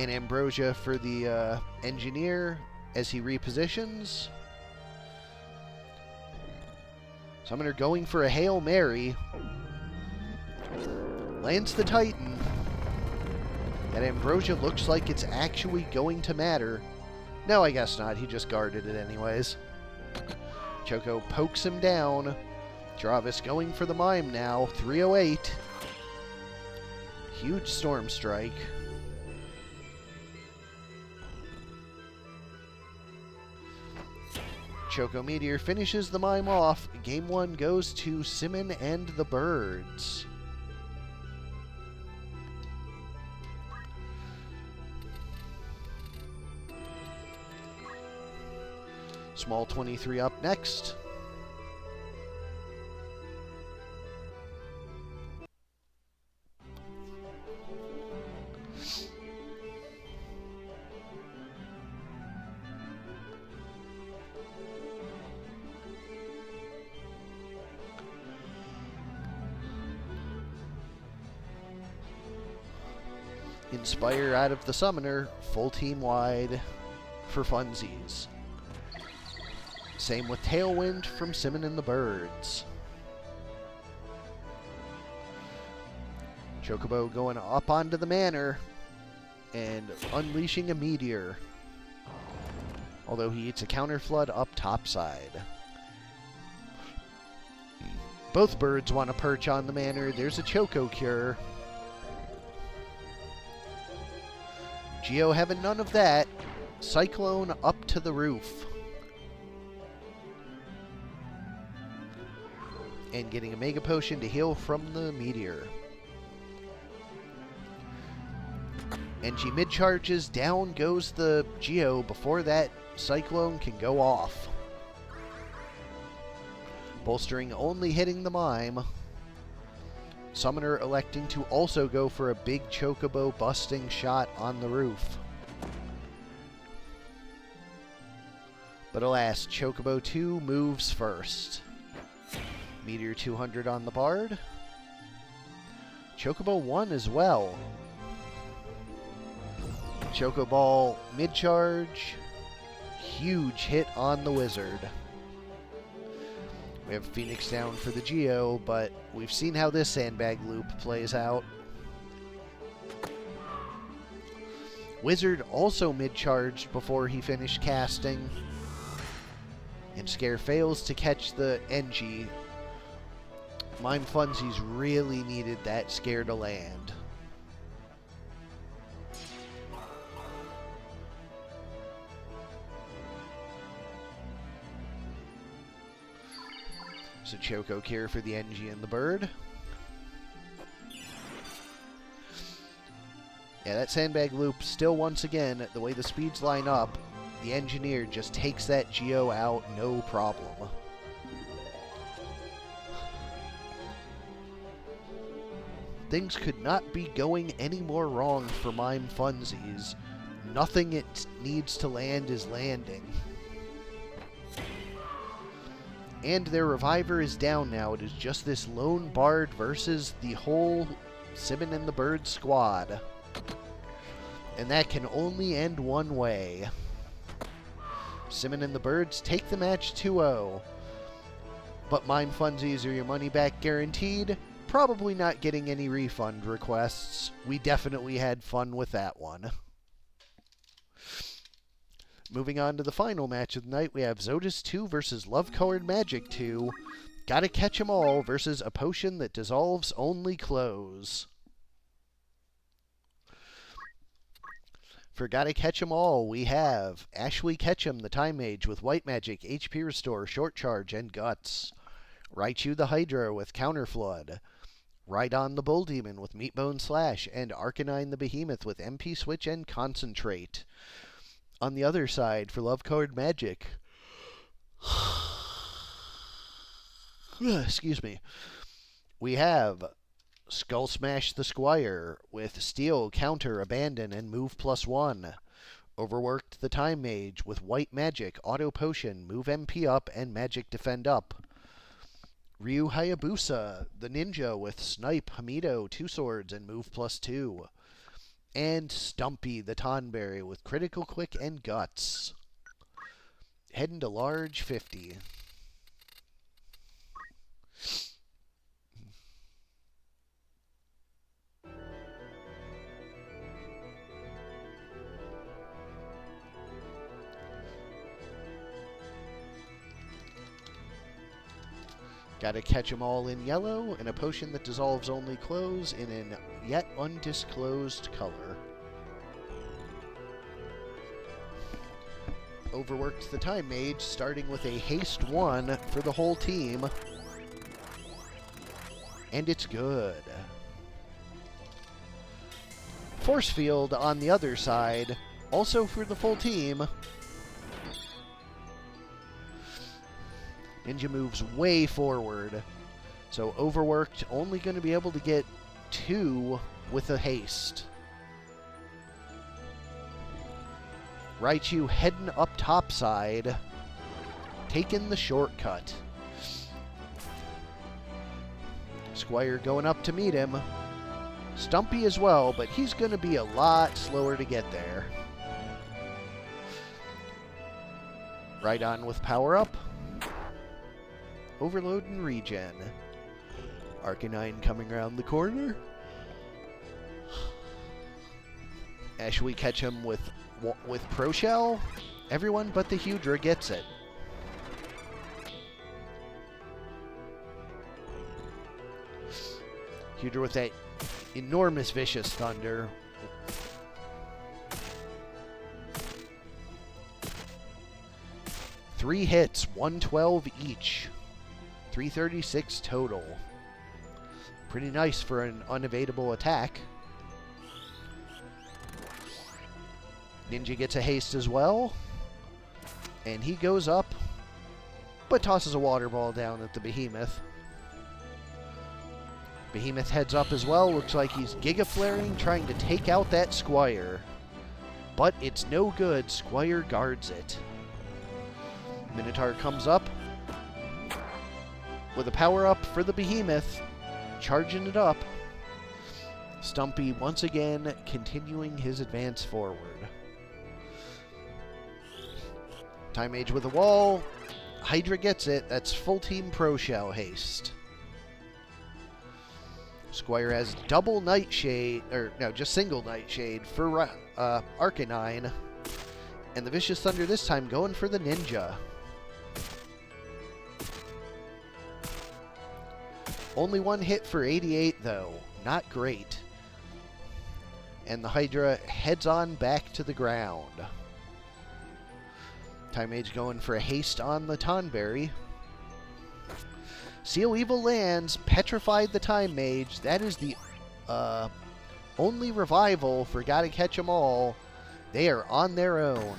And Ambrosia for the Engineer as he repositions. Summoner going for a Hail Mary. Lands the Titan. And Ambrosia looks like it's actually going to matter. No, I guess not. He just guarded it anyways. Choco pokes him down. Dravis going for the Mime now. 308. Huge Storm Strike. Choco Meteor finishes the Mime off. Game 1 goes to Simmon and the Birds. Small 23 up next. Inspire out of the Summoner, full team wide for funsies. Same with Tailwind from Simmon and the Birds. Chocobo going up onto the Manor and unleashing a Meteor. Although he eats a Counter Flood up topside. Both Birds want to perch on the Manor. There's a Choco Cure. Geo having none of that. Cyclone up to the roof. And getting a Mega Potion to heal from the Meteor. And she mid-charges. Down goes the Geo before that Cyclone can go off. Bolstering only hitting the Mime. Summoner electing to also go for a big Chocobo busting shot on the roof. But alas, Chocobo 2 moves first. Meteor 200 on the Bard. Chocobo 1 as well. Chocoball mid-charge. Huge hit on the Wizard. We have Phoenix down for the Geo, but we've seen how this sandbag loop plays out. Wizard also mid-charged before he finished casting. And Scare fails to catch the NG. Mime Funsies really needed that Scare to land. So Choco Cure for the NG and the bird. Yeah, that sandbag loop still, once again, the way the speeds line up, the engineer just takes that Geo out, no problem. Things could not be going any more wrong for Mime Funsies. Nothing it needs to land is landing. And their Reviver is down now. It is just this lone Bard versus the whole Simmon and the Bird squad. And that can only end one way. Simmon and the Birds take the match 2-0. But Mime Funsies, are your money back guaranteed? Probably not getting any refund requests. We definitely had fun with that one. Moving on to the final match of the night, we have Zotis 2 versus Love Colored Magic 2. Gotta catch 'em all versus a potion that dissolves only clothes. For Gotta Catch 'em All, we have Ashley Ketchum, the Time Mage, with White Magic, HP Restore, Short Charge, and Guts. Raichu the Hydra with Counter Flood. Rhydon the Bull Demon with Meatbone Slash, and Arcanine the Behemoth with MP Switch and Concentrate. On the other side, for Love Colored Magic, excuse me, we have Skull Smash the Squire with Steel, Counter, Abandon, and Move +1. Overworked the Time Mage with White Magic, Auto Potion, Move MP up, and Magic Defend up. Ryu Hayabusa, the Ninja, with Snipe, Hamido, 2 Swords, and Move +2. And Stumpy, the Tonberry, with Critical Quick and Guts. Heading to large 50. Gotta Catch 'em All in yellow, and a potion that dissolves only clothes in an yet undisclosed color. Overworked the Time Mage, starting with a haste 1 for the whole team. And it's good. Force Field on the other side, also for the full team. Ninja moves way forward. So Overworked only going to be able to get 2 with a haste. Raichu heading up topside, taking the shortcut. Squire going up to meet him. Stumpy as well, but he's going to be a lot slower to get there. Rhydon with Power Up. Overload and Regen. Arcanine coming around the corner. Ashley Ketchum with Pro Shell. Everyone but the Hydra gets it. Hydra with that enormous Vicious Thunder. Three hits, 112 each. 336 total. Pretty nice for an unevadable attack. Ninja gets a haste as well. And he goes up, but tosses a water ball down at the Behemoth. Behemoth heads up as well. Looks like he's Giga Flaring, trying to take out that Squire. But it's no good. Squire guards it. Minotaur comes up with a power-up for the Behemoth, charging it up. Stumpy once again continuing his advance forward. Time Mage with a wall. Hydra gets it. That's full team Pro Shell haste. Squire has double Nightshade, or no, just single Nightshade for Arcanine. And the Vicious Thunder this time going for the Ninja. Only one hit for 88 though. Not great. And the Hydra heads on back to the ground. Time Mage going for a haste on the Tonberry. Seal Evil lands, petrified the Time Mage. That is the only revival for Gotta Catch 'Em All. They are on their own.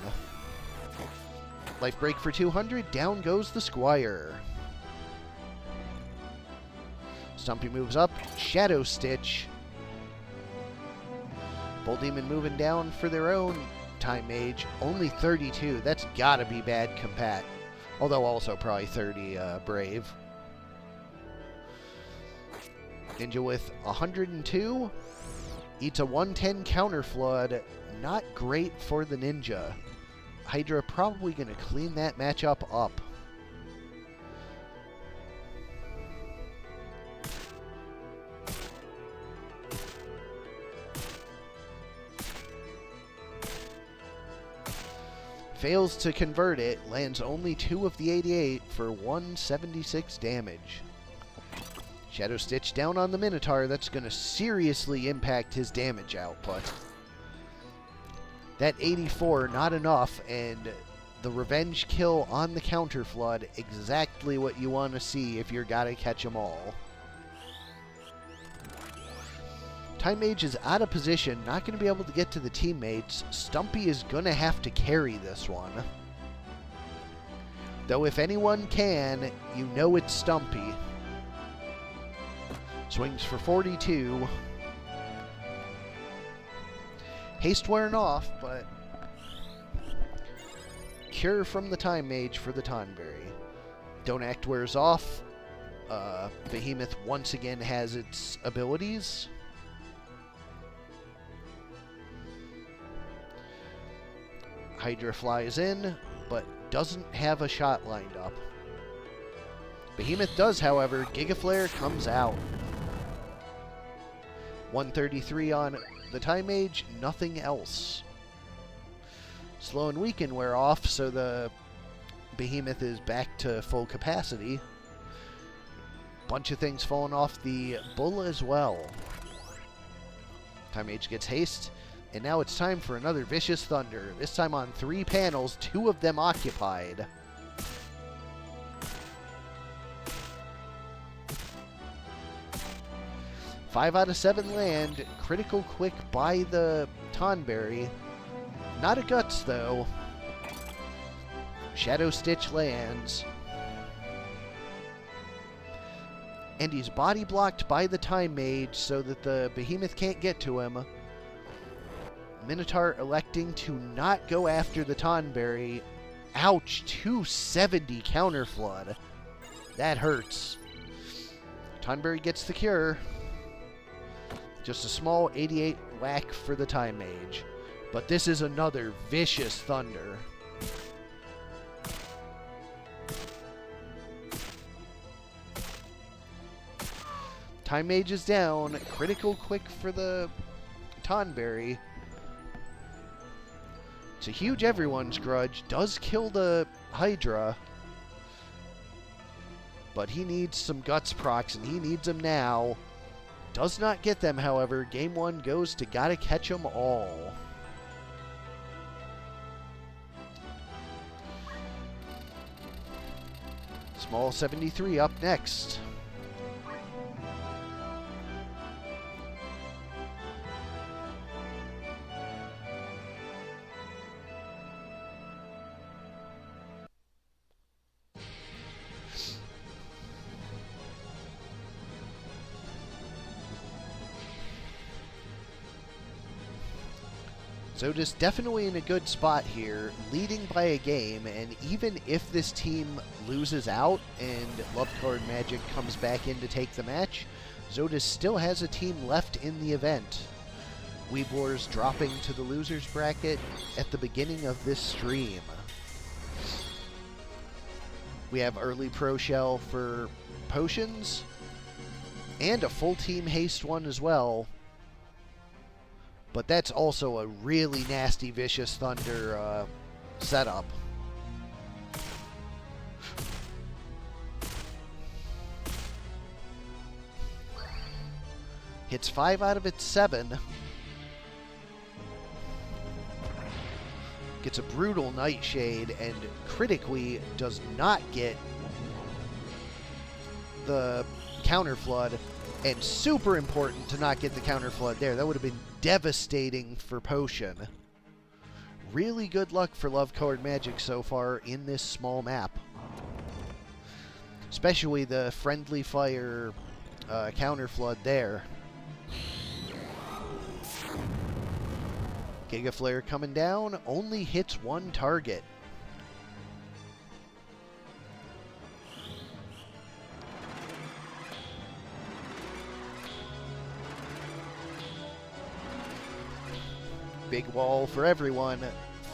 Life Break for 200, down goes the Squire. Stumpy moves up, Shadow Stitch. Bull Demon moving down for their own Time Mage. Only 32, that's gotta be bad compat. Although also probably 30 Brave. Ninja with 102. Eats a 110 Counter Flood. Not great for the Ninja. Hydra probably going to clean that matchup up. Fails to convert it. Lands only 2 of the 88 for 176 damage. Shadow Stitch down on the Minotaur. That's going to seriously impact his damage output. That 84, not enough, and the Revenge kill on the Counter Flood, exactly what you want to see if you're Gotta Catch 'Em All. Time Mage is out of position, not going to be able to get to the teammates. Stumpy is going to have to carry this one. Though if anyone can, you know it's Stumpy. Swings for 42. Haste wearing off, but Cure from the Time Mage for the Tonberry. Don't Act wears off. Behemoth once again has its abilities. Hydra flies in, but doesn't have a shot lined up. Behemoth does, however. Giga Flare comes out. 133 on the Time Mage, nothing else. Slow and Weaken wear off, so the Behemoth is back to full capacity. Bunch of things falling off the Bull as well. Time Mage gets haste, and now it's time for another Vicious Thunder. This time on 3 panels, 2 of them occupied. Five out of 7 land. Critical quick by the Tonberry. Not a Guts, though. Shadow Stitch lands. And he's body blocked by the Time Mage so that the Behemoth can't get to him. Minotaur electing to not go after the Tonberry. Ouch, 270 Counter Flood. That hurts. Tonberry gets the cure. Just a small 88 whack for the Time Mage. But this is another Vicious Thunder. Time Mage is down. Critical quick for the Tonberry. It's a huge everyone's grudge. Does kill the Hydra. But he needs some Guts procs, and he needs them now. Does not get them, however. Game 1 goes to Gotta Catch 'Em All. Small 73 up next. Zotis definitely in a good spot here, leading by a game, and even if this team loses out and Love Card Magic comes back in to take the match, Zotis still has a team left in the event. Weeb Wars dropping to the losers bracket at the beginning of this stream. We have early Pro Shell for potions, And a full team haste one as well. But that's also a really nasty Vicious Thunder setup. Hits 5 out of its 7. Gets a brutal Nightshade and critically does not get the Counter Flood. And super important to not get the Counter Flood there. That would have been devastating for Potion. Really good luck for Love Colored Magic so far in this small map. Especially the Friendly Fire Counter Flood there. Giga Flare coming down, only hits one target. Big wall for everyone.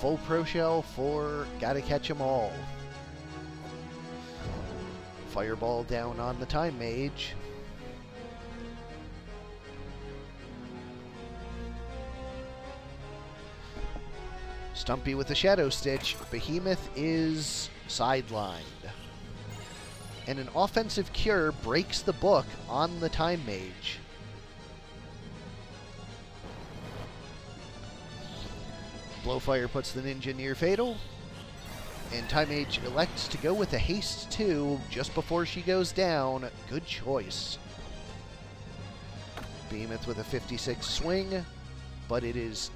Full Pro Shell for Gotta Catch 'em All. Fireball down on the Time Mage. Stumpy with the Shadow Stitch. Behemoth is sidelined. And an offensive cure breaks the book on the Time Mage. Blowfire puts the Ninja near fatal. And Time Mage elects to go with a haste 2 just before she goes down. Good choice. Behemoth with a 56 swing, but it is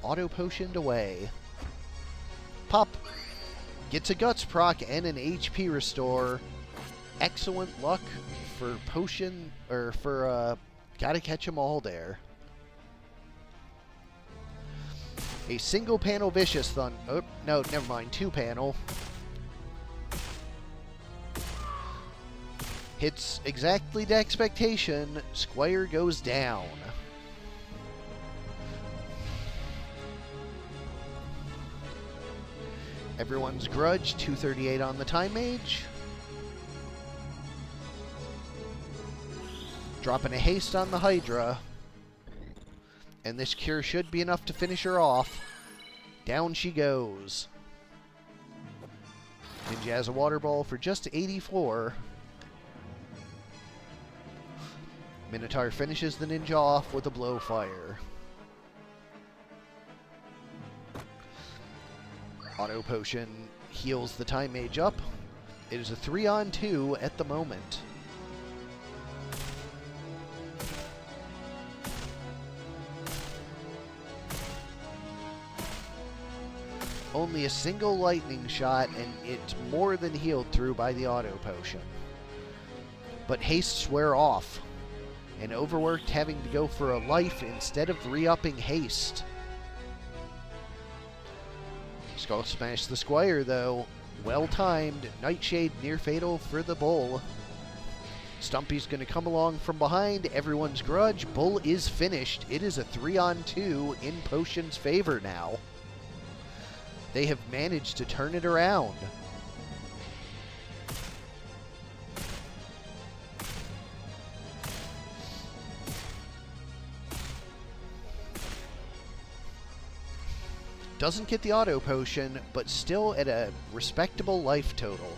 auto-potioned away. Pop gets a Guts proc and an HP restore. Excellent luck for Potion, or for Gotta Catch 'em All there. A single panel Vicious Thunder. Oh, no, never mind. 2 panel. Hits exactly to expectation. Squire goes down. Everyone's Grudge, 238 on the Time Mage. Dropping a haste on the Hydra. And this cure should be enough to finish her off. Down she goes. Ninja has a Water Ball for just 84. Minotaur finishes the Ninja off with a Blowfire. Auto Potion heals the Time Mage up. It is a 3-on-2 at the moment. Only a single lightning shot, and it's more than healed through by the Auto Potion. But hastes wear off, and Overworked having to go for a life instead of re-upping haste. Skull Smash the Squire, though. Well-timed. Nightshade near fatal for the Bull. Stumpy's going to come along from behind. Everyone's Grudge. Bull is finished. It is a 3-on-2 in Potion's favor now. They have managed to turn it around. Doesn't get the Auto Potion, but still at a respectable life total.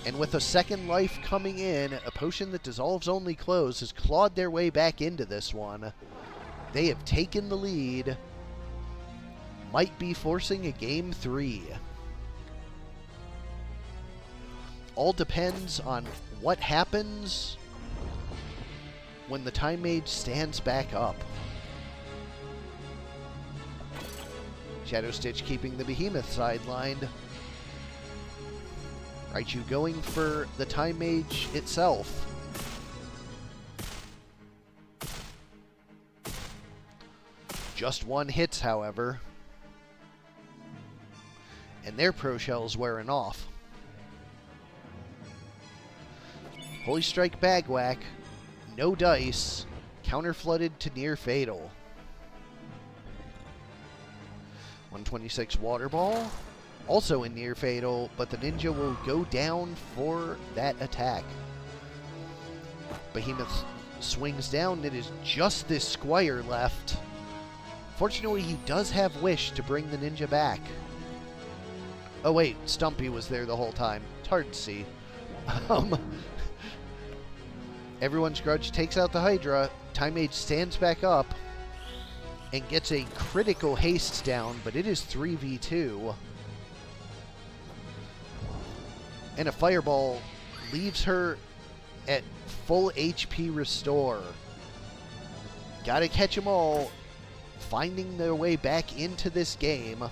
And with a second life coming in, a potion that dissolves only close has clawed their way back into this one. They have taken the lead. Might be forcing a Game 3. All depends on what happens when the Time Mage stands back up. Shadow Stitch keeping the Behemoth sidelined. Raichu going for the Time Mage itself. Just one hits, however. And their Pro Shell's wearing off. Holy Strike Bag Whack. No dice. Counter flooded to near fatal. 126 Water Ball. Also in near fatal, but the Ninja will go down for that attack. Behemoth swings down. It is just this Squire left. Fortunately, he does have Wish to bring the ninja back. Oh wait, Stumpy was there the whole time. It's hard to see. Everyone's Grudge takes out the Hydra. Time Mage stands back up and gets a critical haste down, but it is 3v2. And a Fireball leaves her at full HP restore. Gotta catch them all, finding their way back into this game.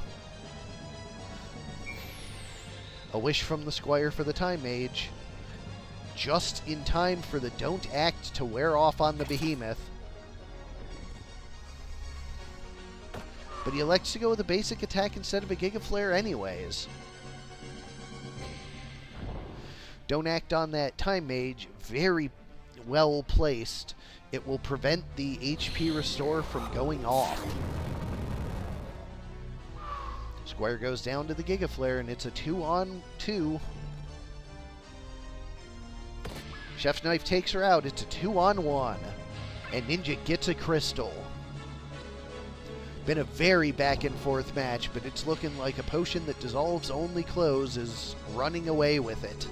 A Wish from the Squire for the Time Mage. Just in time for the Don't Act to wear off on the Behemoth. But he elects to go with a basic attack instead of a Giga Flare anyways. Don't Act on that Time Mage. Very well placed. It will prevent the HP restore from going off. Squire goes down to the Giga Flare, and it's a 2-on-2. Chef's Knife takes her out. It's a 2-on-1. And Ninja gets a crystal. Been a very back and forth match, but it's looking like a potion that dissolves only clothes is running away with it.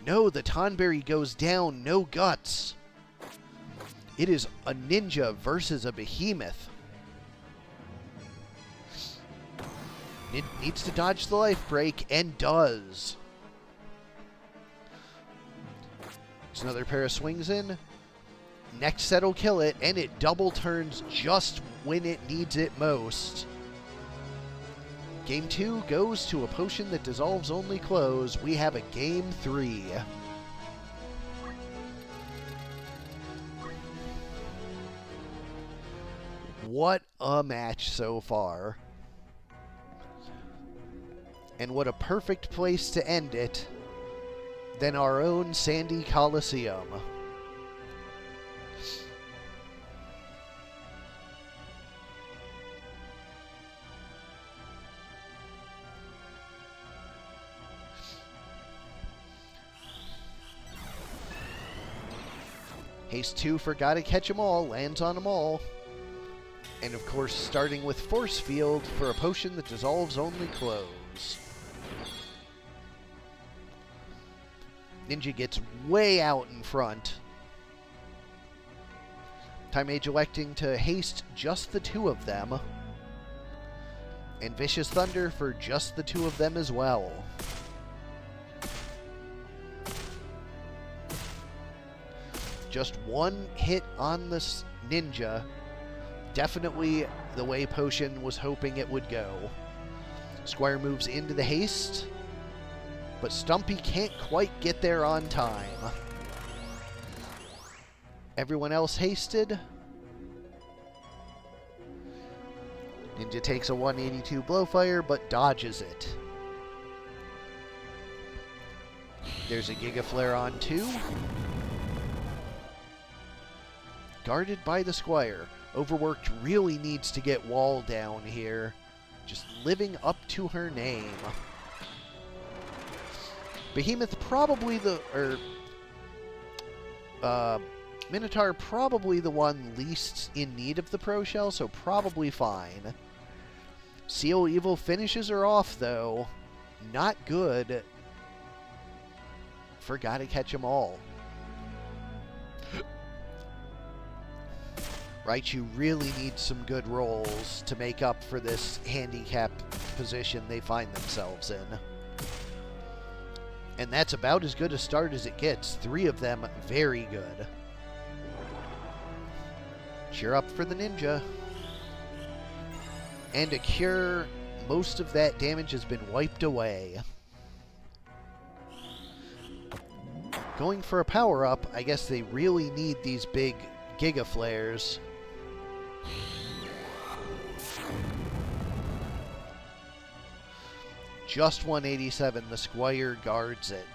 No, the Tonberry goes down. No guts. It is a Ninja versus a Behemoth. Needs to dodge the life break, and does. There's another pair of swings in. Next set will kill it, and it double turns just when it needs it most. Game 2 goes to a potion that dissolves only clothes. We have a Game 3. What a match so far. And what a perfect place to end it than our own Sandy Colosseum. Haste 2 for Gotta Catch 'em All, lands on them all. And of course, starting with Force Field for a potion that dissolves only clothes. Ninja gets way out in front. Time Mage electing to haste just the two of them. And Vicious Thunder for just the two of them as well. Just one hit on this Ninja. Definitely the way Potion was hoping it would go. Squire moves into the haste, but Stumpy can't quite get there on time. Everyone else hasted. Ninja takes a 182 Blowfire, but dodges it. There's a Giga Flare on 2. Guarded by the Squire. Overworked really needs to get Wall down here. Just living up to her name. Behemoth probably Minotaur probably the one least in need of the Pro Shell, so probably fine. Seal Evil finishes her off, though. Not good. Forgot to catch 'em all. Raichu really needs some good rolls to make up for this handicap position they find themselves in. And that's about as good a start as it gets. 3 of them very good. Cheer up for the Ninja. And a cure. Most of that damage has been wiped away. Going for a power-up, I guess they really need these big Giga Flares. Just 187, the Squire guards it.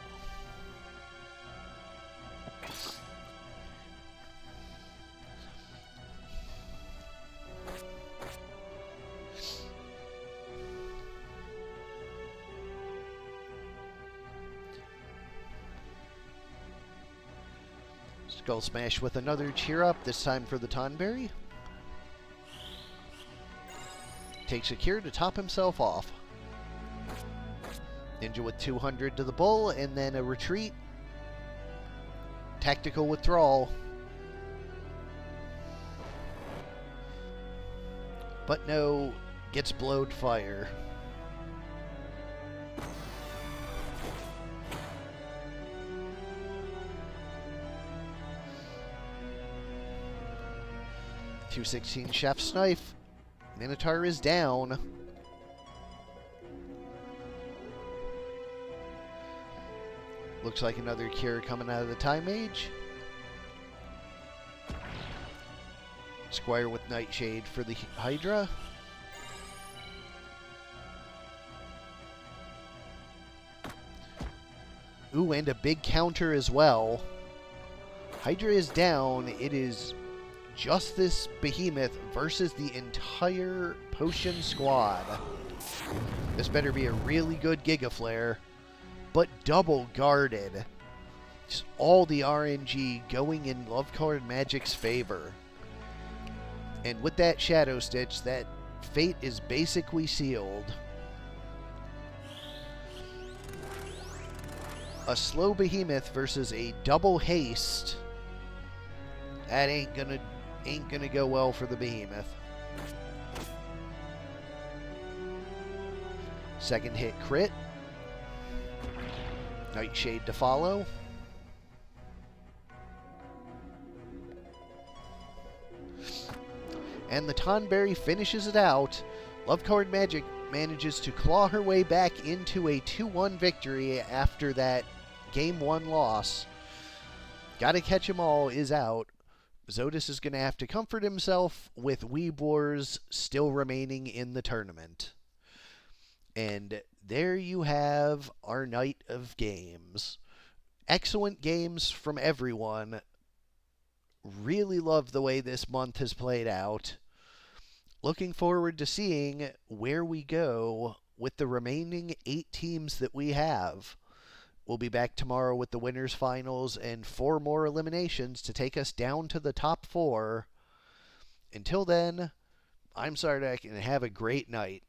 Skull Smash with another cheer up, this time for the Tonberry. Takes a cure to top himself off. Ninja with 200 to the bull, and then a retreat. Tactical withdrawal. But no, gets blowed fire. .216 Chef's Knife. Minotaur is down. Looks like another cure coming out of the Time Mage. Squire with Nightshade for the Hydra. Ooh, and a big counter as well. Hydra is down. It is just this behemoth versus the entire potion squad. This better be a really good Giga Flare, but double guarded. Just all the RNG going in Lovecard Magic's favor. And with that Shadow Stitch, that fate is basically sealed. A slow behemoth versus a double haste. That ain't gonna go well for the behemoth. Second hit crit. Nightshade to follow. And the Tonberry finishes it out. Lovecard Magic manages to claw her way back into a 2-1 victory after that Game 1 loss. Gotta Catch 'em All is out. Zotis is going to have to comfort himself with Weeb Wars still remaining in the tournament. And there you have our night of games. Excellent games from everyone. Really love the way this month has played out. Looking forward to seeing where we go with the remaining 8 teams that we have. We'll be back tomorrow with the winners finals and 4 more eliminations to take us down to the top 4. Until then, I'm Sardak, and have a great night.